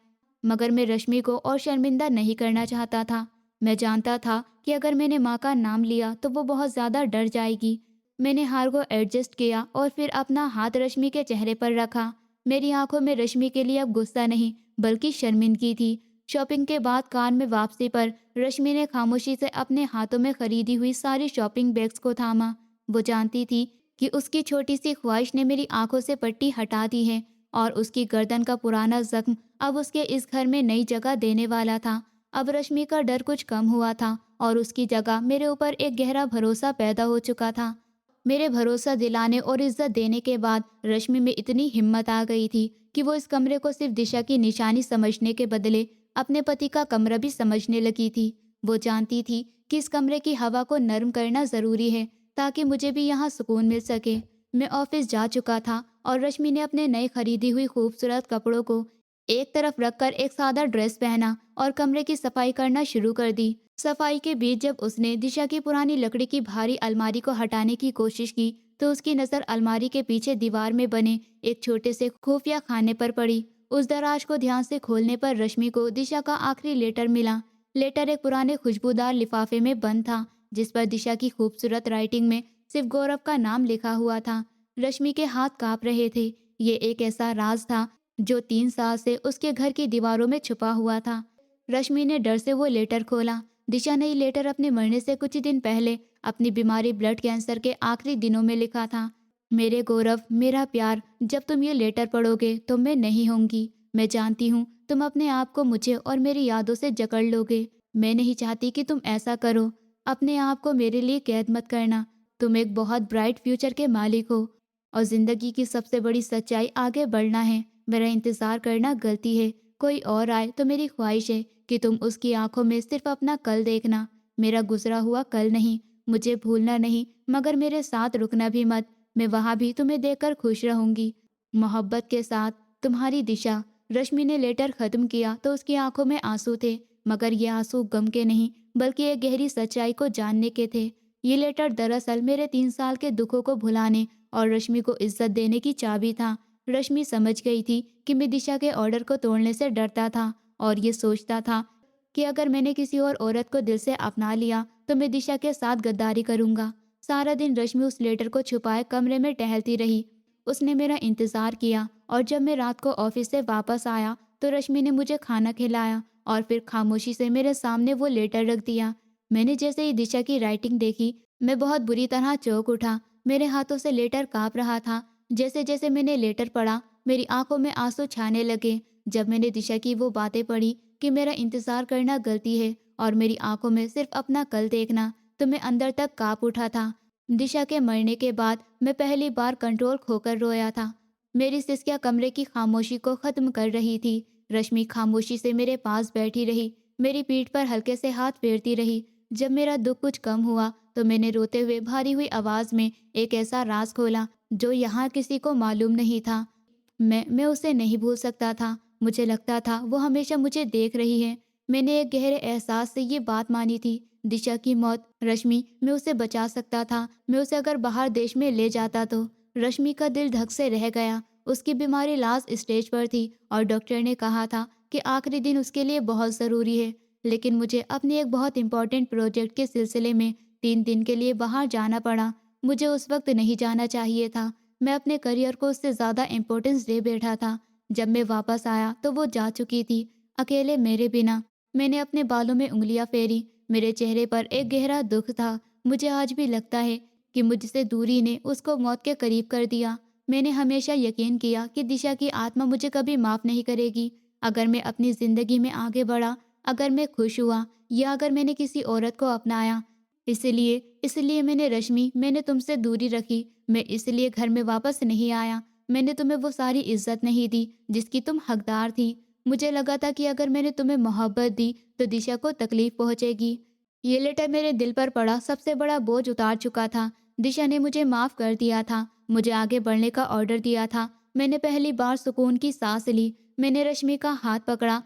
मगर मैं रश्मि को और शर्मिंदा नहीं करना चाहता था। मैं जानता था कि अगर मैंने माँ का नाम लिया तो वो बहुत ज़्यादा डर जाएगी। मैंने हार को एडजस्ट किया और फिर अपना हाथ रश्मि के चेहरे पर रखा। मेरी आंखों में रश्मि के लिए अब गुस्सा नहीं बल्कि शर्मिंदगी थी। शॉपिंग के बाद कार में वापसी पर रश्मि ने खामोशी से अपने हाथों में खरीदी हुई सारी शॉपिंग बैग्स को थामा। वो जानती थी कि उसकी छोटी सी ख्वाहिश ने मेरी आंखों से पट्टी हटा दी है और उसकी गर्दन का पुराना जख्म अब उसके इस घर में नई जगह देने वाला था। अब रश्मि का डर कुछ कम हुआ था और उसकी जगह मेरे ऊपर एक गहरा भरोसा पैदा हो चुका था। मेरे भरोसा दिलाने और इज्जत देने के बाद रश्मि में इतनी हिम्मत आ गई थी कि वो इस कमरे को सिर्फ दिशा की निशानी समझने के बदले अपने पति का कमरा भी समझने लगी थी। वो जानती थी कि इस कमरे की हवा को नर्म करना ज़रूरी है, ताकि मुझे भी यहाँ सुकून मिल सके। मैं ऑफिस जा चुका था और रश्मि ने अपने नए खरीदी हुई खूबसूरत कपड़ों को एक तरफ रखकर एक सादा ड्रेस पहना और कमरे की सफाई करना शुरू कर दी। सफाई के बीच जब उसने दिशा की पुरानी लकड़ी की भारी अलमारी को हटाने की कोशिश की तो उसकी नज़र अलमारी के पीछे दीवार में बने एक छोटे से खुफिया खाने पर पड़ी। उस दराज को ध्यान से खोलने पर रश्मि को दिशा का आखिरी लेटर मिला। लेटर एक पुराने खुशबूदार लिफाफे में बंद था, जिस पर दिशा की खूबसूरत राइटिंग में सिर्फ गौरव का नाम लिखा हुआ था। रश्मि के हाथ कांप रहे थे। ये एक ऐसा राज था जो 3 साल से उसके घर की दीवारों में छुपा हुआ था। रश्मि ने डर से वो लेटर खोला। दिशा ने ये लेटर अपने मरने से कुछ ही दिन पहले अपनी बीमारी ब्लड कैंसर के आखिरी दिनों में लिखा था। मेरे गौरव, मेरा प्यार, जब तुम ये लेटर पढ़ोगे तो मैं नहीं होंगी। मैं जानती हूँ तुम अपने आप को मुझे और मेरी यादों से जकड़ लोगे। मैं नहीं चाहती कि तुम ऐसा करो। अपने आप को मेरे लिए कैद मत करना। तुम एक बहुत ब्राइट फ्यूचर के मालिक हो और जिंदगी की सबसे बड़ी सच्चाई आगे बढ़ना है। मेरा इंतज़ार करना गलती है। कोई और आए तो मेरी ख्वाहिश है कि तुम उसकी आंखों में सिर्फ अपना कल देखना, मेरा गुजरा हुआ कल नहीं। मुझे भूलना नहीं, मगर मेरे साथ रुकना भी मत। मैं वहाँ भी तुम्हें देखकर खुश रहूंगी। मोहब्बत के साथ, तुम्हारी दिशा। रश्मि ने लेटर खत्म किया तो उसकी आंखों में आंसू थे, मगर ये आंसू गम के नहीं बल्कि एक गहरी सच्चाई को जानने के थे। ये लेटर दरअसल मेरे 3 साल के दुखों को भुलाने और रश्मि को इज्जत देने की चाबी था। रश्मि समझ गई थी कि मैं दिशा के ऑर्डर को तोड़ने से डरता था और ये सोचता था कि अगर मैंने किसी और औरत को दिल से अपना लिया तो मैं दिशा के साथ गद्दारी करूंगा। सारा दिन रश्मि उस लेटर को छुपाए कमरे में टहलती रही। उसने मेरा इंतजार किया और जब मैं रात को ऑफिस से वापस आया तो रश्मि ने मुझे खाना खिलाया और फिर खामोशी से मेरे सामने वो लेटर रख दिया। मैंने जैसे ही दिशा की राइटिंग देखी, मैं बहुत बुरी तरह चौंक उठा। मेरे हाथों से लेटर कांप रहा था। जैसे जैसे मैंने लेटर पढ़ा, मेरी आंखों में आंसू छाने लगे। जब मैंने दिशा की वो बातें पढ़ी कि मेरा इंतजार करना गलती है और मेरी आंखों में सिर्फ अपना कल देखना, तो मैं अंदर तक कांप उठा था। दिशा के मरने के बाद मैं पहली बार कंट्रोल खोकर रोया था। मेरी सिसकियाँ कमरे की खामोशी को ख़त्म कर रही थी। रश्मि खामोशी से मेरे पास बैठी रही, मेरी पीठ पर हल्के से हाथ फेरती रही। जब मेरा दुख कुछ कम हुआ तो मैंने रोते हुए भारी हुई आवाज़ में एक ऐसा राज खोला जो यहाँ किसी को मालूम नहीं था। मैं उसे नहीं भूल सकता था। मुझे लगता था वो हमेशा मुझे देख रही है। मैंने एक गहरे एहसास से ये बात मानी थी। दिशा की मौत, रश्मि, मैं उसे बचा सकता था। मैं उसे अगर बाहर देश में ले जाता तो। रश्मि का दिल धक से रह गया। उसकी बीमारी लास्ट स्टेज पर थी और डॉक्टर ने कहा था कि आखिरी दिन उसके लिए बहुत ज़रूरी है। लेकिन मुझे अपने एक बहुत इंपॉर्टेंट प्रोजेक्ट के सिलसिले में 3 दिन के लिए बाहर जाना पड़ा। मुझे उस वक्त नहीं जाना चाहिए था। मैं अपने करियर को उससे ज़्यादा इम्पोर्टेंस दे बैठा था। जब मैं वापस आया तो वो जा चुकी थी, अकेले मेरे बिना। मैंने अपने बालों में उंगलियां फेरी। मेरे चेहरे पर एक गहरा दुख था। मुझे आज भी लगता है कि मुझसे दूरी ने उसको मौत के करीब कर दिया। मैंने हमेशा यकीन किया कि दिशा की आत्मा मुझे कभी माफ़ नहीं करेगी। अगर मैं अपनी ज़िंदगी में आगे बढ़ा, अगर मैं खुश हुआ या अगर मैंने किसी औरत को अपनाया, इसलिए इसलिए मैंने रश्मि, मैंने तुमसे दूरी रखी। मैं इसलिए घर में वापस नहीं आया। मैंने तुम्हें वो सारी इज्जत नहीं दी जिसकी तुम हकदार थी। मुझे लगा था कि अगर मैंने तुम्हें मोहब्बत दी तो दिशा को तकलीफ पहुंचेगी। ये लेटर मेरे दिल पर पड़ा सबसे बड़ा बोझ उतार चुका था। दिशा ने मुझे माफ़ कर दिया था, मुझे आगे बढ़ने का ऑर्डर दिया था। मैंने पहली बार सुकून की सांस ली। मैंने रश्मि का हाथ पकड़ा,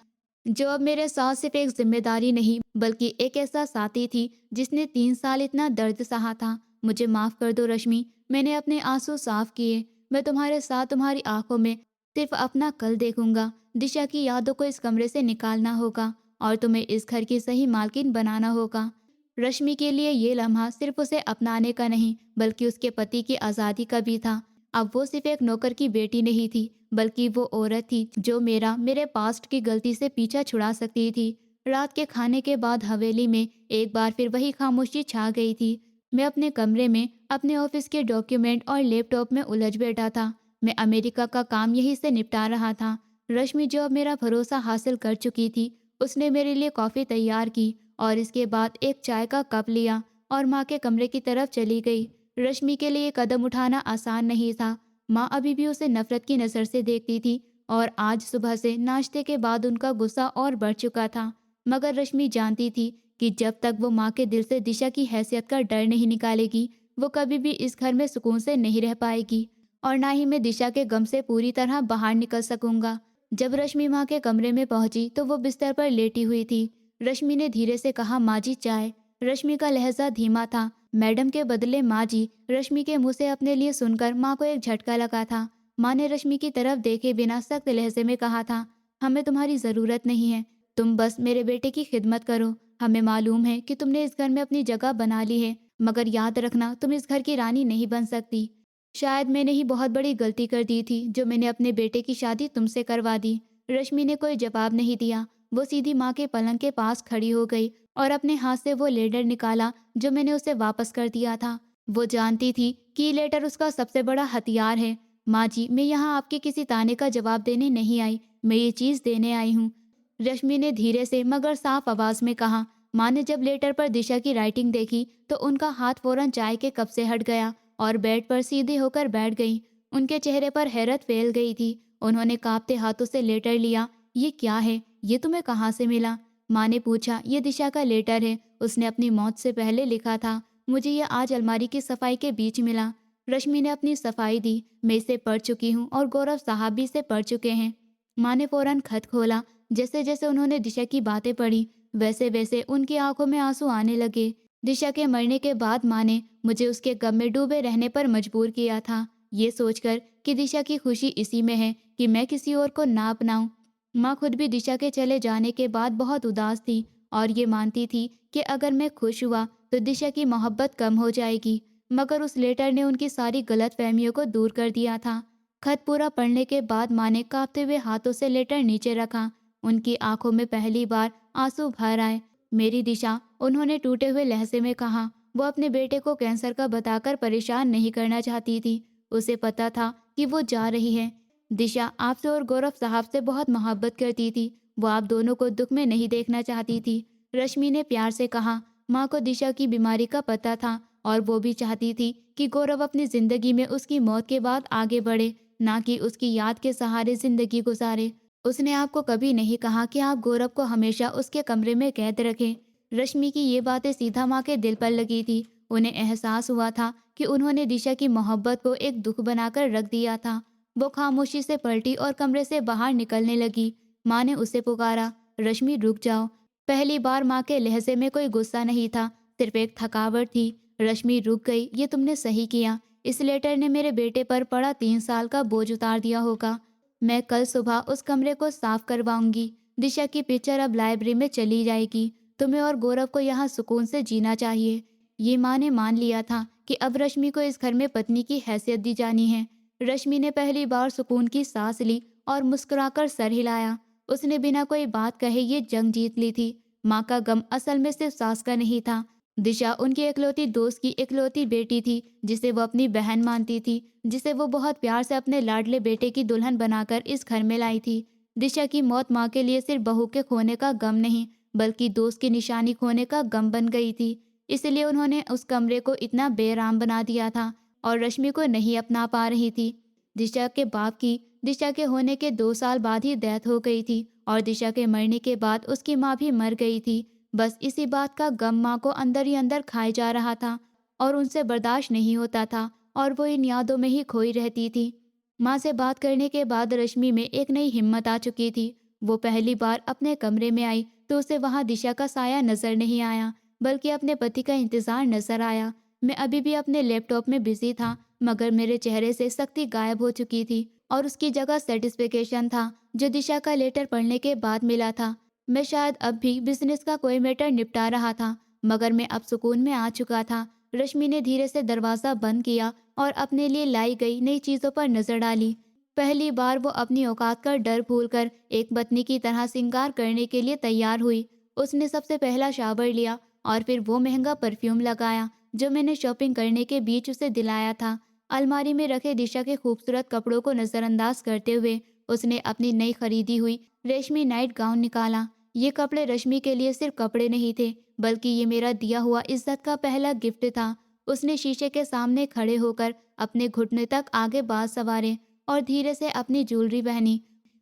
जो अब मेरे साथ सिर्फ एक जिम्मेदारी नहीं बल्कि एक ऐसा साथी थी जिसने 3 साल इतना दर्द सहा था। मुझे माफ़ कर दो रश्मि, मैंने अपने आंसू साफ किए। मैं तुम्हारे साथ तुम्हारी आंखों में सिर्फ अपना कल देखूंगा। दिशा की यादों को इस कमरे से निकालना होगा और तुम्हें इस घर की सही मालकिन बनाना होगा। रश्मि के लिए ये लम्हा सिर्फ उसे अपनाने का नहीं बल्कि उसके पति की आज़ादी का भी था। अब वो सिर्फ एक नौकर की बेटी नहीं थी बल्कि वो औरत थी जो मेरे पास्ट की गलती से पीछा छुड़ा सकती थी। रात के खाने के बाद हवेली में एक बार फिर वही खामोशी छा गई थी। मैं अपने कमरे में अपने ऑफिस के डॉक्यूमेंट और लैपटॉप में उलझ बैठा था। मैं अमेरिका का काम यहीं से निपटा रहा था। रश्मि, जो अब मेरा भरोसा हासिल कर चुकी थी, उसने मेरे लिए कॉफ़ी तैयार की और इसके बाद एक चाय का कप लिया और माँ के कमरे की तरफ चली गई। रश्मि के लिए कदम उठाना आसान नहीं था। माँ अभी भी उसे नफरत की नज़र से देखती थी और आज सुबह से नाश्ते के बाद उनका गुस्सा और बढ़ चुका था। मगर रश्मि जानती थी कि जब तक वो माँ के दिल से दिशा की हैसियत का डर नहीं निकालेगी, वो कभी भी इस घर में सुकून से नहीं रह पाएगी और ना ही मैं दिशा के गम से पूरी तरह बाहर निकल सकूंगा। जब रश्मि माँ के कमरे में पहुंची तो वो बिस्तर पर लेटी हुई थी। रश्मि ने धीरे से कहा, माँ जी चाय। रश्मि का लहजा धीमा था। मैडम के बदले माँ जी। रश्मि के मुंह से अपने लिए सुनकर माँ को एक झटका लगा था। माँ ने रश्मि की तरफ देखे बिना सख्त लहजे में कहा था, हमें तुम्हारी ज़रूरत नहीं है, तुम बस मेरे बेटे की खिदमत करो। हमें मालूम है कि तुमने इस घर में अपनी जगह बना ली है, मगर याद रखना तुम इस घर की रानी नहीं बन सकती। शायद मैंने ही बहुत बड़ी गलती कर दी थी जो मैंने अपने बेटे की शादी तुमसे करवा दी। रश्मि ने कोई जवाब नहीं दिया। वो सीधी माँ के पलंग के पास खड़ी हो गई और अपने हाथ से वो लेटर निकाला जो मैंने उसे वापस कर दिया था। वो जानती थी कि ये लेटर उसका सबसे बड़ा हथियार है। माँ जी, मैं यहाँ आपके किसी ताने का जवाब देने नहीं आई, मैं ये चीज़ देने आई हूँ। रश्मि ने धीरे से मगर साफ आवाज में कहा। माँ ने जब लेटर पर दिशा की राइटिंग देखी तो उनका हाथ फौरन चाय के कप से हट गया और बेड पर सीधे होकर बैठ गई। उनके चेहरे पर हैरत फैल गई थी। उन्होंने कांपते हाथों से लेटर लिया। ये क्या है? ये तुम्हें कहाँ से मिला? माँ ने पूछा। ये दिशा का लेटर है, उसने अपनी मौत से पहले लिखा था। मुझे ये आज अलमारी की सफाई के बीच मिला। रश्मि ने अपनी सफाई दी। मैं इसे पढ़ चुकी हूँ और गौरव साहब भी इसे पढ़ चुके हैं। माँ ने फौरन खत खोला। जैसे जैसे उन्होंने दिशा की बातें पढ़ी वैसे वैसे उनकी आंखों में आंसू आने लगे। दिशा के मरने के बाद माँ ने मुझे उसके गम में डूबे रहने पर मजबूर किया था, ये सोचकर कि दिशा की खुशी इसी में है कि मैं किसी और को ना अपनाऊं। माँ खुद भी दिशा के चले जाने के बाद बहुत उदास थी और ये मानती थी कि अगर मैं खुश हुआ तो दिशा की मोहब्बत कम हो जाएगी। मगर उस लेटर ने उनकी सारी गलतफहमियों को दूर कर दिया था। खत पूरा पढ़ने के बाद माँ ने कांपते हुए हाथों से लेटर नीचे रखा। उनकी आंखों में पहली बार आंसू भर आए। मेरी दिशा, उन्होंने टूटे हुए लहजे में कहा। वो अपने बेटे को कैंसर का बताकर परेशान नहीं करना चाहती थी। उसे पता था कि वो जा रही है। दिशा आपसे और गौरव साहब से बहुत मोहब्बत करती थी। वो आप दोनों को दुख में नहीं देखना चाहती थी। रश्मि ने प्यार से कहा। माँ को दिशा की बीमारी का पता था और वो भी चाहती थी कि गौरव अपनी जिंदगी में उसकी मौत के बाद आगे बढ़े। ना कि उसकी याद के सहारे जिंदगी गुजारे। उसने आपको कभी नहीं कहा कि आप गौरव को हमेशा उसके कमरे में कैद रखें। रश्मि की ये बातें सीधा माँ के दिल पर लगी थी। उन्हें एहसास हुआ था कि उन्होंने दिशा की मोहब्बत को एक दुख बनाकर रख दिया था। वो खामोशी से पलटी और कमरे से बाहर निकलने लगी। माँ ने उसे पुकारा, रश्मि रुक जाओ। पहली बार माँ के लहजे में कोई गुस्सा नहीं था, सिर्फ एक थकावट थी। रश्मि रुक गई, ये तुमने सही किया। इस लेटर ने मेरे बेटे पर पड़ा 3 साल का बोझ उतार दिया होगा। मैं कल सुबह उस कमरे को साफ करवाऊंगी। दिशा की पिक्चर अब लाइब्रेरी में चली जाएगी। तुम्हें और गौरव को यहाँ सुकून से जीना चाहिए। ये माँ ने मान लिया था कि अब रश्मि को इस घर में पत्नी की हैसियत दी जानी है। रश्मि ने पहली बार सुकून की सांस ली और मुस्कुराकर सर हिलाया। उसने बिना कोई बात कहे ये जंग जीत ली थी। माँ का गम असल में सिर्फ सास का नहीं था। दिशा उनकी इकलौती दोस्त की इकलौती बेटी थी, जिसे वो अपनी बहन मानती थी, जिसे वो बहुत प्यार से अपने लाडले बेटे की दुल्हन बनाकर इस घर में लाई थी। दिशा की मौत माँ के लिए सिर्फ बहू के खोने का गम नहीं, बल्कि दोस्त की निशानी खोने का गम बन गई थी। इसलिए उन्होंने उस कमरे को इतना बेराम बना दिया था और रश्मि को नहीं अपना पा रही थी। दिशा के बाप की दिशा के होने के 2 साल बाद ही डेथ हो गई थी और दिशा के मरने के बाद उसकी माँ भी मर गई थी। बस इसी बात का गम माँ को अंदर ही अंदर खाए जा रहा था और उनसे बर्दाश्त नहीं होता था और वो इन यादों में ही खोई रहती थी। माँ से बात करने के बाद रश्मि में एक नई हिम्मत आ चुकी थी। वो पहली बार अपने कमरे में आई तो उसे वहाँ दिशा का साया नजर नहीं आया, बल्कि अपने पति का इंतजार नजर आया। मैं अभी भी अपने लैपटॉप में बिजी था, मगर मेरे चेहरे से सख्ती गायब हो चुकी थी और उसकी जगह सेटिस्फिकेशन था, जो दिशा का लेटर पढ़ने के बाद मिला था। मैं शायद अब भी बिजनेस का कोई मैटर निपटा रहा था, मगर मैं अब सुकून में आ चुका था। रश्मि ने धीरे से दरवाज़ा बंद किया और अपने लिए लाई गई नई चीज़ों पर नजर डाली। पहली बार वो अपनी औकात का डर भूलकर एक पत्नी की तरह श्रृंगार करने के लिए तैयार हुई। उसने सबसे पहला शावर लिया और फिर वो महंगा परफ्यूम लगाया जो मैंने शॉपिंग करने के बीच उसे दिलाया था। अलमारी में रखे दिशा के खूबसूरत कपड़ों को नज़रअंदाज करते हुए उसने अपनी नई खरीदी हुई रेशमी नाइट गाउन निकाला। ये कपड़े रश्मि के लिए सिर्फ कपड़े नहीं थे, बल्कि ये मेरा दिया हुआ इज्जत का पहला गिफ्ट था। उसने शीशे के सामने खड़े होकर अपने घुटने तक आगे बाल संवारे और धीरे से अपनी ज्वेलरी पहनी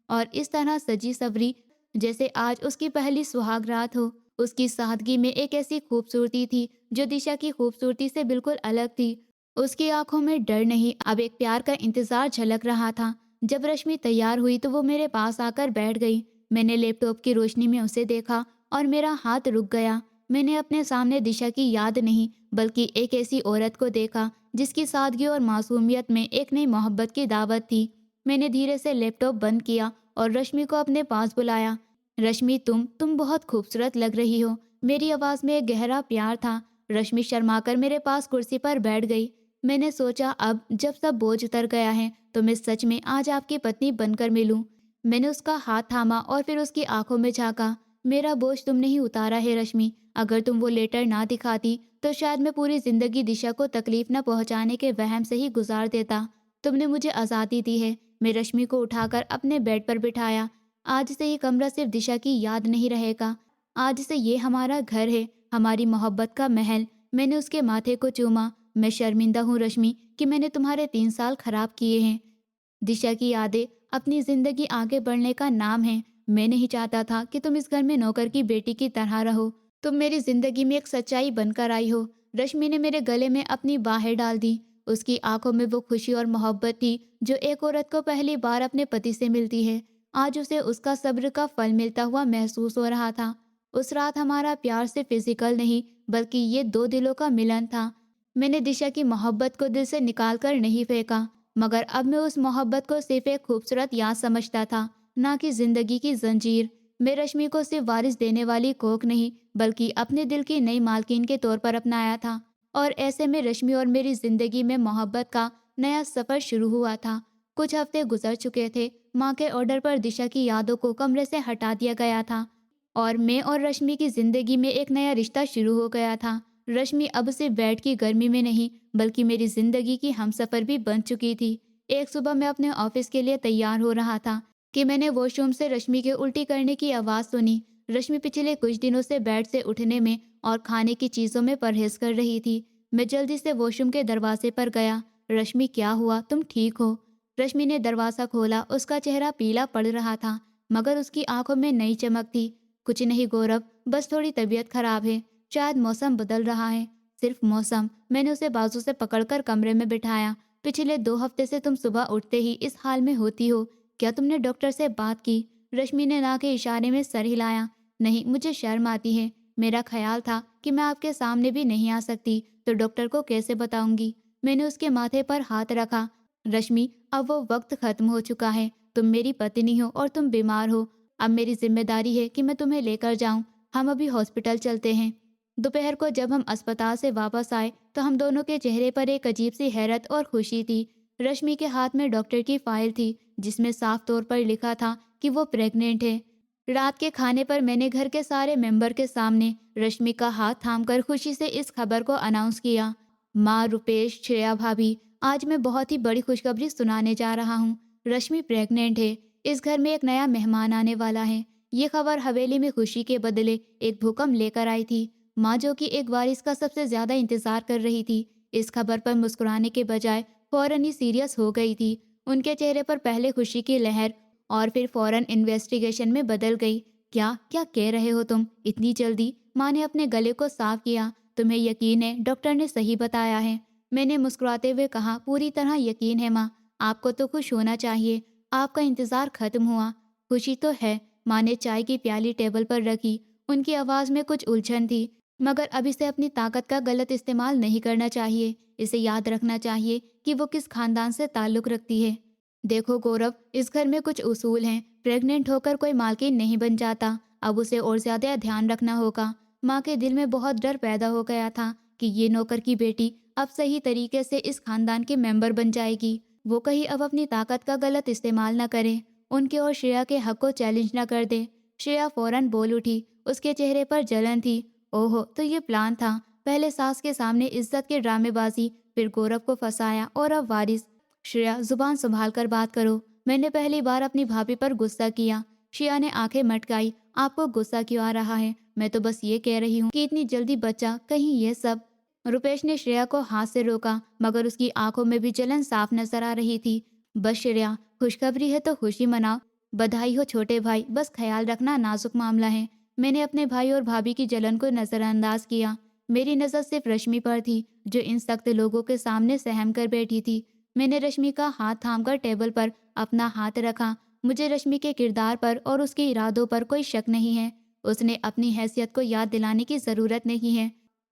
और इस तरह सजी सवरी जैसे आज उसकी पहली सुहाग रात हो। उसकी सादगी में एक ऐसी खूबसूरती थी जो दिशा की खूबसूरती से बिल्कुल अलग थी। उसकी आंखों में डर नहीं, अब एक प्यार का इंतजार झलक रहा था। जब रश्मि तैयार हुई तो वो मेरे पास आकर बैठ गई। मैंने लैपटॉप की रोशनी में उसे देखा और मेरा हाथ रुक गया। मैंने अपने सामने दिशा की याद नहीं, बल्कि एक ऐसी औरत को देखा जिसकी सादगी और मासूमियत में एक नई मोहब्बत की दावत थी। मैंने धीरे से लैपटॉप बंद किया और रश्मि को अपने पास बुलाया। रश्मि, तुम बहुत खूबसूरत लग रही हो। मेरी आवाज़ में एक गहरा प्यार था। रश्मि शर्माकर मेरे पास कुर्सी पर बैठ गई। मैंने सोचा अब जब सब बोझ उतर गया है तो मैं सच में आज आपकी पत्नी बनकर मिलूं। मैंने उसका हाथ थामा और फिर उसकी आंखों में झांका। मेरा बोझ तुमने ही उतारा है रश्मि। अगर तुम वो लेटर ना दिखाती तो शायद मैं पूरी जिंदगी दिशा को तकलीफ न पहुंचाने के वहम से ही गुजार देता। तुमने मुझे आज़ादी दी है। मैं रश्मि को उठाकर अपने बेड पर बिठाया। आज से ये कमरा सिर्फ दिशा की याद नहीं रहेगा। आज से ये हमारा घर है, हमारी मोहब्बत का महल। मैंने उसके माथे को चूमा। मैं शर्मिंदा हूँ रश्मि कि मैंने तुम्हारे 3 साल खराब किए हैं। दिशा की यादें अपनी जिंदगी आगे बढ़ने का नाम है। मैं नहीं चाहता था कि तुम इस घर में नौकर की बेटी की तरह रहो। तुम मेरी जिंदगी में एक सच्चाई बनकर आई हो। रश्मि ने मेरे गले में अपनी बाहें डाल दी। उसकी आंखों में वो खुशी और मोहब्बत थी जो एक औरत को पहली बार अपने पति से मिलती है। आज उसे उसका सब्र का फल मिलता हुआ महसूस हो रहा था। उस रात हमारा प्यार सिर्फ फिजिकल नहीं, बल्कि ये दो दिलों का मिलन था। मैंने दिशा की मोहब्बत को दिल से निकाल कर नहीं फेंका, मगर अब मैं उस मोहब्बत को सिर्फ एक खूबसूरत याद समझता था, ना कि जिंदगी की जंजीर। मैं रश्मि को सिर्फ वारिस देने वाली कोख नहीं, बल्कि अपने दिल की नई मालकिन के तौर पर अपनाया था। और ऐसे में रश्मि और मेरी जिंदगी में मोहब्बत का नया सफर शुरू हुआ था। कुछ हफ्ते गुजर चुके थे। माँ के ऑर्डर पर दिशा की यादों को कमरे से हटा दिया गया था और मैं और रश्मि की जिंदगी में एक नया रिश्ता शुरू हो गया था। रश्मि अब सिर्फ बेड की गर्मी में नहीं, बल्कि मेरी जिंदगी की हमसफर भी बन चुकी थी। एक सुबह मैं अपने ऑफिस के लिए तैयार हो रहा था कि मैंने वॉशरूम से रश्मि के उल्टी करने की आवाज़ सुनी। रश्मि पिछले कुछ दिनों से बेड से उठने में और खाने की चीज़ों में परहेज कर रही थी। मैं जल्दी से वॉशरूम के दरवाजे पर गया। रश्मि, क्या हुआ? तुम ठीक हो? रश्मि ने दरवाज़ा खोला। उसका चेहरा पीला पड़ रहा था, मगर उसकी आंखों में नई चमक थी। कुछ नहीं गौरव, बस थोड़ी तबीयत खराब है। शायद मौसम बदल रहा है। सिर्फ मौसम। मैंने उसे बाजू से पकड़कर कमरे में बिठाया। पिछले 2 हफ्ते से तुम सुबह उठते ही इस हाल में होती हो। क्या तुमने डॉक्टर से बात की? रश्मि ने ना के इशारे में सर हिलाया। नहीं, मुझे शर्म आती है। मेरा ख्याल था कि मैं आपके सामने भी नहीं आ सकती, तो डॉक्टर को कैसे बताऊंगी? मैंने उसके माथे पर हाथ रखा। रश्मि, अब वो वक्त खत्म हो चुका है। तुम मेरी पत्नी हो और तुम बीमार हो। अब मेरी जिम्मेदारी है कि मैं तुम्हें लेकर जाऊं। हम अभी हॉस्पिटल चलते हैं। दोपहर को जब हम अस्पताल से वापस आए तो हम दोनों के चेहरे पर एक अजीब सी हैरत और खुशी थी। रश्मि के हाथ में डॉक्टर की फाइल थी, जिसमें साफ तौर पर लिखा था कि वो प्रेग्नेंट है। रात के खाने पर मैंने घर के सारे मेंबर के सामने रश्मि का हाथ थामकर खुशी से इस खबर को अनाउंस किया। माँ, रुपेश, श्रेया भाभी, आज मैं बहुत ही बड़ी खुशखबरी सुनाने जा रहा हूँ। रश्मि प्रेग्नेंट है। इस घर में एक नया मेहमान आने वाला है। ये खबर हवेली में खुशी के बदले एक भूकंप लेकर आई थी। माँ, जो कि एक वारिस का सबसे ज्यादा इंतजार कर रही थी, इस खबर पर मुस्कुराने के बजाय फौरन ही सीरियस हो गई थी। उनके चेहरे पर पहले खुशी की लहर और फिर फौरन इन्वेस्टिगेशन में बदल गई। क्या क्या कह रहे हो तुम इतनी जल्दी? माँ ने अपने गले को साफ किया। तुम्हें यकीन है डॉक्टर ने सही बताया है? मैंने मुस्कुराते हुए कहा। पूरी तरह यकीन है माँ। आपको तो खुश होना चाहिए। आपका इंतजार खत्म हुआ। खुशी तो है। माँ ने चाय की प्याली टेबल पर रखी। उनकी आवाज में कुछ उलझन थी। मगर अब इसे अपनी ताकत का गलत इस्तेमाल नहीं करना चाहिए। इसे याद रखना चाहिए कि वो किस खानदान से ताल्लुक रखती है। देखो गौरव, इस घर में कुछ उसूल हैं। प्रेग्नेंट होकर कोई मालकिन नहीं बन जाता। अब उसे और ज्यादा ध्यान रखना होगा। माँ के दिल में बहुत डर पैदा हो गया था कि ये नौकर की बेटी अब सही तरीके से इस खानदान के मेंबर बन जाएगी। वो कहीं अब अपनी ताकत का गलत इस्तेमाल न करे, उनके और श्रेया के हक को चैलेंज न कर दे। श्रेया फौरन बोल उठी। उसके चेहरे पर जलन थी। ओहो, तो ये प्लान था। पहले सास के सामने इज्जत के ड्रामेबाजी, फिर गौरव को फंसाया और अब वारिस। श्रेया, जुबान संभाल कर बात करो। मैंने पहली बार अपनी भाभी पर गुस्सा किया। श्रेया ने आंखें मटकाई। आपको गुस्सा क्यों आ रहा है? मैं तो बस ये कह रही हूँ कि इतनी जल्दी बच्चा, कहीं ये सब। रुपेश ने श्रेया को हाथ से रोका, मगर उसकी आंखों में भी जलन साफ नजर आ रही थी। बस श्रेया, खुशखबरी है तो खुशी मनाओ। बधाई हो छोटे भाई, बस ख्याल रखना नाजुक मामला है। मैंने अपने भाई और भाभी की जलन को नजरअंदाज किया। मेरी नजर सिर्फ रश्मि पर थी, जो इन सख्त लोगों के सामने सहम कर बैठी थी। मैंने रश्मि का हाथ थामकर टेबल पर अपना हाथ रखा। मुझे रश्मि के किरदार पर और उसके इरादों पर कोई शक नहीं है। उसने अपनी हैसियत को याद दिलाने की जरूरत नहीं है,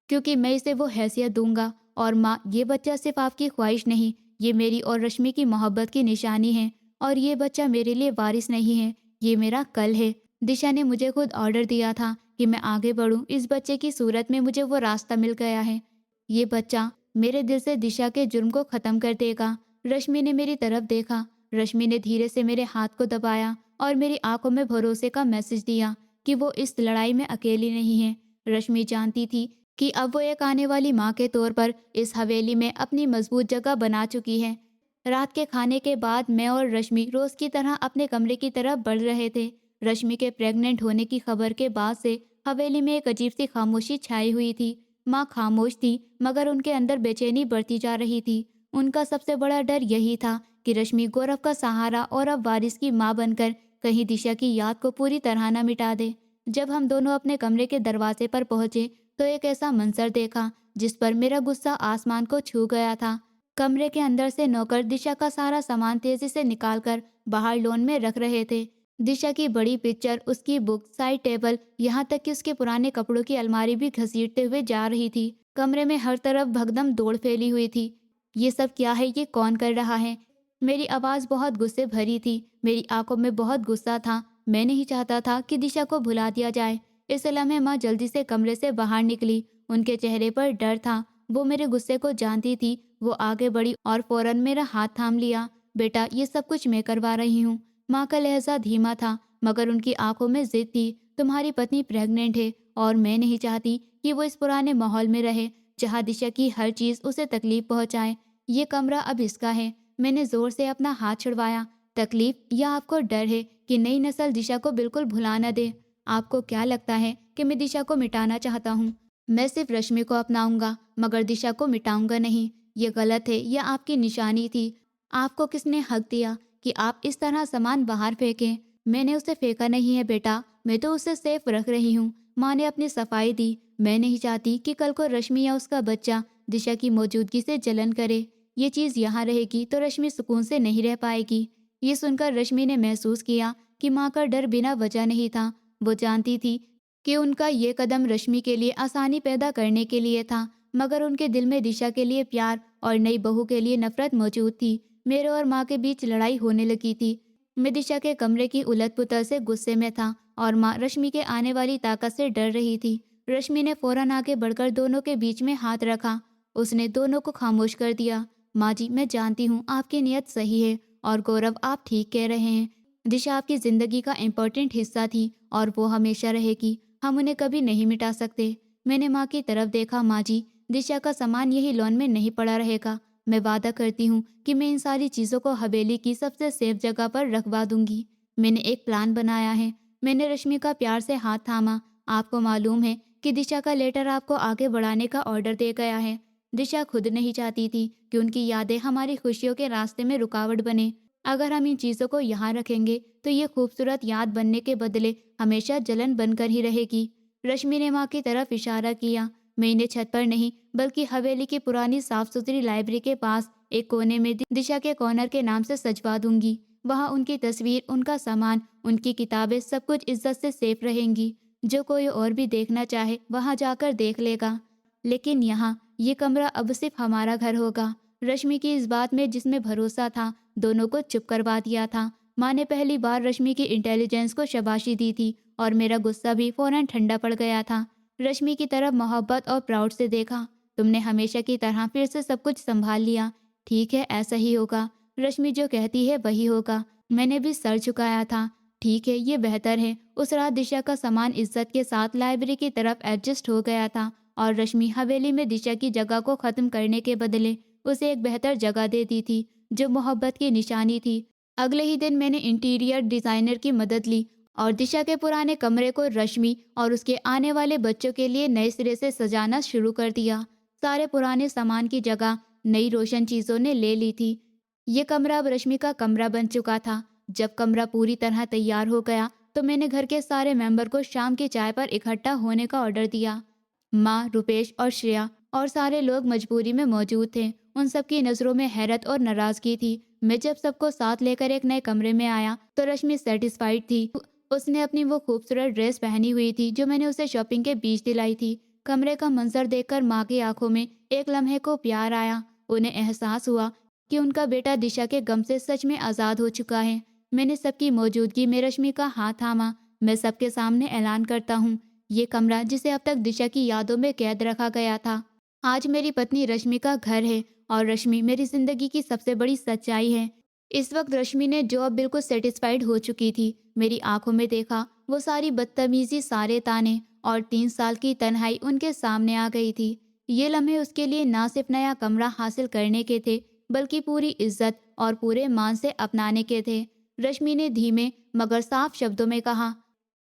क्योंकि मैं इसे वो हैसियत दूंगा। और माँ, ये बच्चा सिर्फ आपकी ख्वाहिश नहीं, ये मेरी और रश्मि की मोहब्बत की निशानी है। और ये बच्चा मेरे लिए वारिस नहीं है, ये मेरा कल है। दिशा ने मुझे खुद ऑर्डर दिया था कि मैं आगे बढ़ूं। इस बच्चे की सूरत में मुझे वो रास्ता मिल गया है। ये बच्चा मेरे दिल से दिशा के जुर्म को खत्म कर देगा। रश्मि ने मेरी तरफ देखा। रश्मि ने धीरे से मेरे हाथ को दबाया और मेरी आंखों में भरोसे का मैसेज दिया कि वो इस लड़ाई में अकेली नहीं है। रश्मि जानती थी कि अब वो एक आने वाली माँ के तौर पर इस हवेली में अपनी मजबूत जगह बना चुकी है। रात के खाने के बाद मैं और रश्मि रोज की तरह अपने कमरे की तरफ बढ़ रहे थे। रश्मि के प्रेग्नेंट होने की खबर के बाद से हवेली में एक अजीब सी खामोशी छाई हुई थी। माँ खामोश थी, मगर उनके अंदर बेचैनी बढ़ती जा रही थी। उनका सबसे बड़ा डर यही था कि रश्मि गौरव का सहारा और अब वारिस की माँ बनकर कहीं दिशा की याद को पूरी तरह न मिटा दे। जब हम दोनों अपने कमरे के दरवाजे पर पहुंचे तो एक ऐसा मंजर देखा जिस पर मेरा गुस्सा आसमान को छू गया था। कमरे के अंदर से नौकर दिशा का सारा सामान तेजी से निकालकर बाहर लॉन में रख रहे थे। दिशा की बड़ी पिक्चर, उसकी बुक, साइड टेबल, यहाँ तक कि उसके पुराने कपड़ों की अलमारी भी घसीटते हुए जा रही थी। कमरे में हर तरफ भगदम दौड़ फैली हुई थी। ये सब क्या है? ये कौन कर रहा है? मेरी आवाज़ बहुत गुस्से भरी थी। मेरी आंखों में बहुत गुस्सा था। मैं नहीं चाहता था कि दिशा को भुला दिया जाए। इस लम्हे माँ जल्दी से कमरे से बाहर निकली। उनके चेहरे पर डर था। वो मेरे गुस्से को जानती थी। वो आगे बढ़ी और फौरन मेरा हाथ थाम लिया। बेटा, ये सब कुछ मैं करवा रही हूँ। माँ का लहजा धीमा था, मगर उनकी आंखों में जिद थी। तुम्हारी पत्नी प्रेग्नेंट है और मैं नहीं चाहती कि वो इस पुराने माहौल में रहे, जहाँ दिशा की हर चीज़ उसे तकलीफ पहुँचाए। ये कमरा अब इसका है। मैंने जोर से अपना हाथ छुड़वाया। तकलीफ या आपको डर है कि नई नस्ल दिशा को बिल्कुल भुला न दे? आपको क्या लगता है कि मैं दिशा को मिटाना चाहता हूँ? मैं सिर्फ रश्मि को अपनाऊंगा, मगर दिशा को मिटाऊंगा नहीं। ये गलत है, यह आपकी निशानी थी। आपको किसने हक दिया कि आप इस तरह सामान बाहर फेंकें? मैंने उसे फेंका नहीं है बेटा, मैं तो उसे सेफ रख रही हूँ। माँ ने अपनी सफाई दी। मैं नहीं चाहती कि कल को रश्मि या उसका बच्चा दिशा की मौजूदगी से जलन करे। ये चीज़ यहाँ रहेगी तो रश्मि सुकून से नहीं रह पाएगी। ये सुनकर रश्मि ने महसूस किया कि माँ का डर बिना वजह नहीं था। वो जानती थी कि उनका ये कदम रश्मि के लिए आसानी पैदा करने के लिए था, मगर उनके दिल में दिशा के लिए प्यार और नई बहू के लिए नफरत मौजूद थी। मेरे और माँ के बीच लड़ाई होने लगी थी। मैं दिशा के कमरे की उलट-पुलट से गुस्से में था और माँ रश्मि के आने वाली ताकत से डर रही थी। रश्मि ने फौरन आगे बढ़कर दोनों के बीच में हाथ रखा। उसने दोनों को खामोश कर दिया। माँ जी, मैं जानती हूँ आपकी नीयत सही है और गौरव आप ठीक कह रहे हैं। दिशा आपकी ज़िंदगी का इम्पोर्टेंट हिस्सा थी और वो हमेशा रहेगी। हम उन्हें कभी नहीं मिटा सकते। मैंने माँ की तरफ देखा। माँ जी, दिशा का सामान यही लॉन में नहीं पड़ा रहेगा। मैं वादा करती हूँ कि मैं इन सारी चीज़ों को हवेली की सबसे सेफ जगह पर रखवा दूंगी। मैंने एक प्लान बनाया है। मैंने रश्मि का प्यार से हाथ थामा। आपको मालूम है कि दिशा का लेटर आपको आगे बढ़ाने का ऑर्डर दे गया है। दिशा खुद नहीं चाहती थी कि उनकी यादें हमारी खुशियों के रास्ते में रुकावट बने। अगर हम इन चीज़ों को यहाँ रखेंगे तो ये खूबसूरत याद बनने के बदले हमेशा जलन बनकर ही रहेगी। रश्मि ने माँ की तरफ इशारा किया। मैं इन्हें छत पर नहीं बल्कि हवेली की पुरानी साफ सुथरी लाइब्रेरी के पास एक कोने में दिशा के कॉर्नर के नाम से सजवा दूंगी। वहाँ उनकी तस्वीर, उनका सामान, उनकी किताबें सब कुछ इज्जत से सेफ रहेंगी। जो कोई और भी देखना चाहे वहाँ जाकर देख लेगा। लेकिन यहाँ ये कमरा अब सिर्फ हमारा घर होगा। रश्मि की इस बात में जिसमें भरोसा था दोनों को चुप करवा दिया था। माँ ने पहली बार रश्मि की इंटेलिजेंस को शाबाशी दी थी और मेरा गुस्सा भी फौरन ठंडा पड़ गया था। रश्मि की तरफ मोहब्बत और प्राउड से देखा। तुमने हमेशा की तरह फिर से सब कुछ संभाल लिया। ठीक है, ऐसा ही होगा। रश्मि जो कहती है वही होगा। मैंने भी सर झुकाया था। ठीक है, ये बेहतर है। उस रात दिशा का सामान इज्जत के साथ लाइब्रेरी की तरफ एडजस्ट हो गया था और रश्मि हवेली में दिशा की जगह को खत्म करने के बदले उसे एक बेहतर जगह देती थी जो मोहब्बत की निशानी थी। अगले ही दिन मैंने इंटीरियर डिजाइनर की मदद ली और दिशा के पुराने कमरे को रश्मि और उसके आने वाले बच्चों के लिए नए सिरे से सजाना शुरू कर दिया। सारे पुराने सामान की जगह नई रोशन चीज़ों ने ले ली थी। ये कमरा अब रश्मि का कमरा बन चुका था। जब कमरा पूरी तरह तैयार हो गया तो मैंने घर के सारे मेंबर को शाम की चाय पर इकट्ठा होने का ऑर्डर दिया। माँ, रुपेश और श्रेया और सारे लोग मजबूरी में मौजूद थे। उन सबकी नज़रों में हैरत और नाराज़गी थी। मैं जब सबको साथ लेकर एक नए कमरे में आया तो रश्मि सेटिस्फाइड थी। उसने अपनी वो खूबसूरत ड्रेस पहनी हुई थी जो मैंने उसे शॉपिंग के बीच दिलाई थी। कमरे का मंजर देखकर माँ की आंखों में एक लम्हे को प्यार आया। उन्हें एहसास हुआ कि उनका बेटा दिशा के गम से सच में आज़ाद हो चुका है। मैंने सबकी मौजूदगी में रश्मि का हाथ थामा। मैं सबके सामने ऐलान करता हूँ, ये कमरा जिसे अब तक दिशा की यादों में कैद रखा गया था, आज मेरी पत्नी रश्मि का घर है और रश्मि मेरी जिंदगी की सबसे बड़ी सच्चाई है। इस वक्त रश्मि ने, जो अब बिल्कुल सेटिस्फाइड हो चुकी थी, मेरी आंखों में देखा। वो सारी बदतमीजी, सारे ताने और 3 साल की तन्हाई उनके सामने आ गई थी। ये लम्हे उसके लिए ना सिर्फ नया कमरा हासिल करने के थे बल्कि पूरी इज्जत और पूरे मान से अपनाने के थे। रश्मि ने धीमे मगर साफ शब्दों में कहा,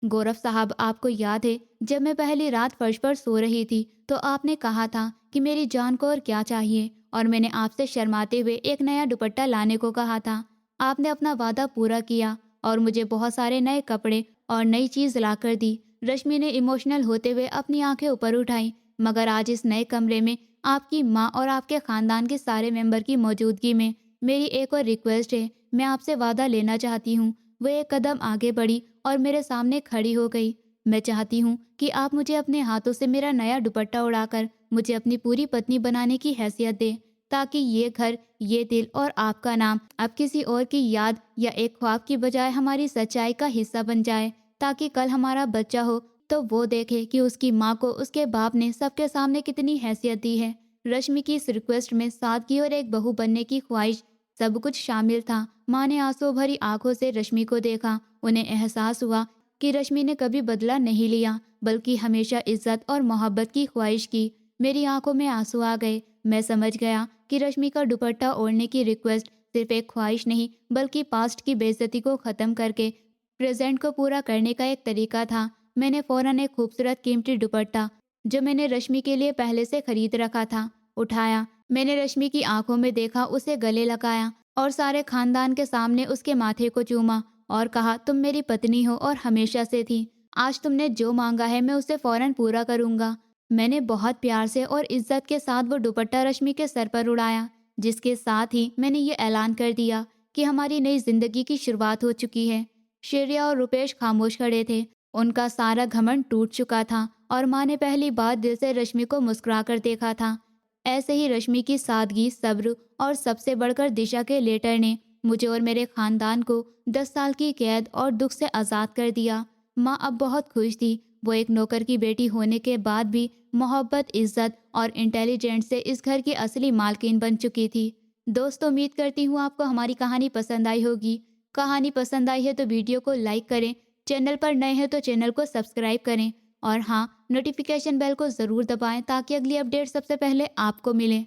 गौरव साहब, आपको याद है जब मैं पहली रात फर्श पर सो रही थी तो आपने कहा था कि मेरी जान को और क्या चाहिए, और मैंने आपसे शर्माते हुए एक नया दुपट्टा लाने को कहा था। आपने अपना वादा पूरा किया और मुझे बहुत सारे नए कपड़े और नई चीज़ ला कर दी। रश्मि ने इमोशनल होते हुए अपनी आंखें ऊपर उठाई। मगर आज इस नए कमरे में आपकी माँ और आपके खानदान के सारे मेंबर की मौजूदगी में मेरी एक और रिक्वेस्ट है। मैं आपसे वादा लेना चाहती हूँ। वो एक कदम आगे बढ़ी और मेरे सामने खड़ी हो गई। मैं चाहती हूँ कि आप मुझे अपने हाथों से मेरा नया दुपट्टा उड़ाकर मुझे अपनी पूरी पत्नी बनाने की हैसियत दे, ताकि ये घर, ये दिल और आपका नाम अब किसी और की याद या एक ख्वाब की बजाय हमारी सच्चाई का हिस्सा बन जाए। ताकि कल हमारा बच्चा हो तो वो देखे कि उसकी माँ को उसके बाप ने सबके सामने कितनी हैसियत दी है। रश्मि की इस रिक्वेस्ट में सादगी और एक बहू बनने की ख्वाहिश सब कुछ शामिल था। माँ ने आंसू भरी आंखों से रश्मि को देखा। उन्हें एहसास हुआ कि रश्मि ने कभी बदला नहीं लिया बल्कि हमेशा इज्जत और मोहब्बत की ख्वाहिश की। मेरी आंखों में आंसू आ गए। मैं समझ गया कि रश्मि का दुपट्टा ओढ़ने की रिक्वेस्ट सिर्फ एक ख्वाहिश नहीं बल्कि पास्ट की बेइज्जती को ख़त्म करके प्रेजेंट को पूरा करने का एक तरीका था। मैंने फ़ौरन एक खूबसूरत कीमती दुपट्टा जो मैंने रश्मि के लिए पहले से खरीद रखा था उठाया। मैंने रश्मि की आंखों में देखा, उसे गले लगाया। और सारे खानदान के सामने उसके माथे को चूमा और कहा, तुम मेरी पत्नी हो और हमेशा से थी। आज तुमने जो मांगा है मैं उसे फौरन पूरा करूंगा। मैंने बहुत प्यार से और इज्जत के साथ वो दुपट्टा रश्मि के सर पर उड़ाया, जिसके साथ ही मैंने ये ऐलान कर दिया कि हमारी नई जिंदगी की शुरुआत हो चुकी है। श्रेया और रुपेश खामोश खड़े थे। उनका सारा घमंड टूट चुका था और माँ ने पहली बार दिल से रश्मि को मुस्कुरा कर देखा था। ऐसे ही रश्मि की सादगी, सब्र और सबसे बढ़कर दिशा के लेटर ने मुझे और मेरे खानदान को 10 साल की कैद और दुख से आज़ाद कर दिया। माँ अब बहुत खुश थी। वो एक नौकर की बेटी होने के बाद भी मोहब्बत, इज्जत और इंटेलिजेंस से इस घर की असली मालकिन बन चुकी थी। दोस्तों, उम्मीद करती हूँ आपको हमारी कहानी पसंद आई होगी। कहानी पसंद आई है तो वीडियो को लाइक करें, चैनल पर नए हैं तो चैनल को सब्सक्राइब करें और हाँ, नोटिफिकेशन बेल को ज़रूर दबाएं ताकि अगली अपडेट सबसे पहले आपको मिले।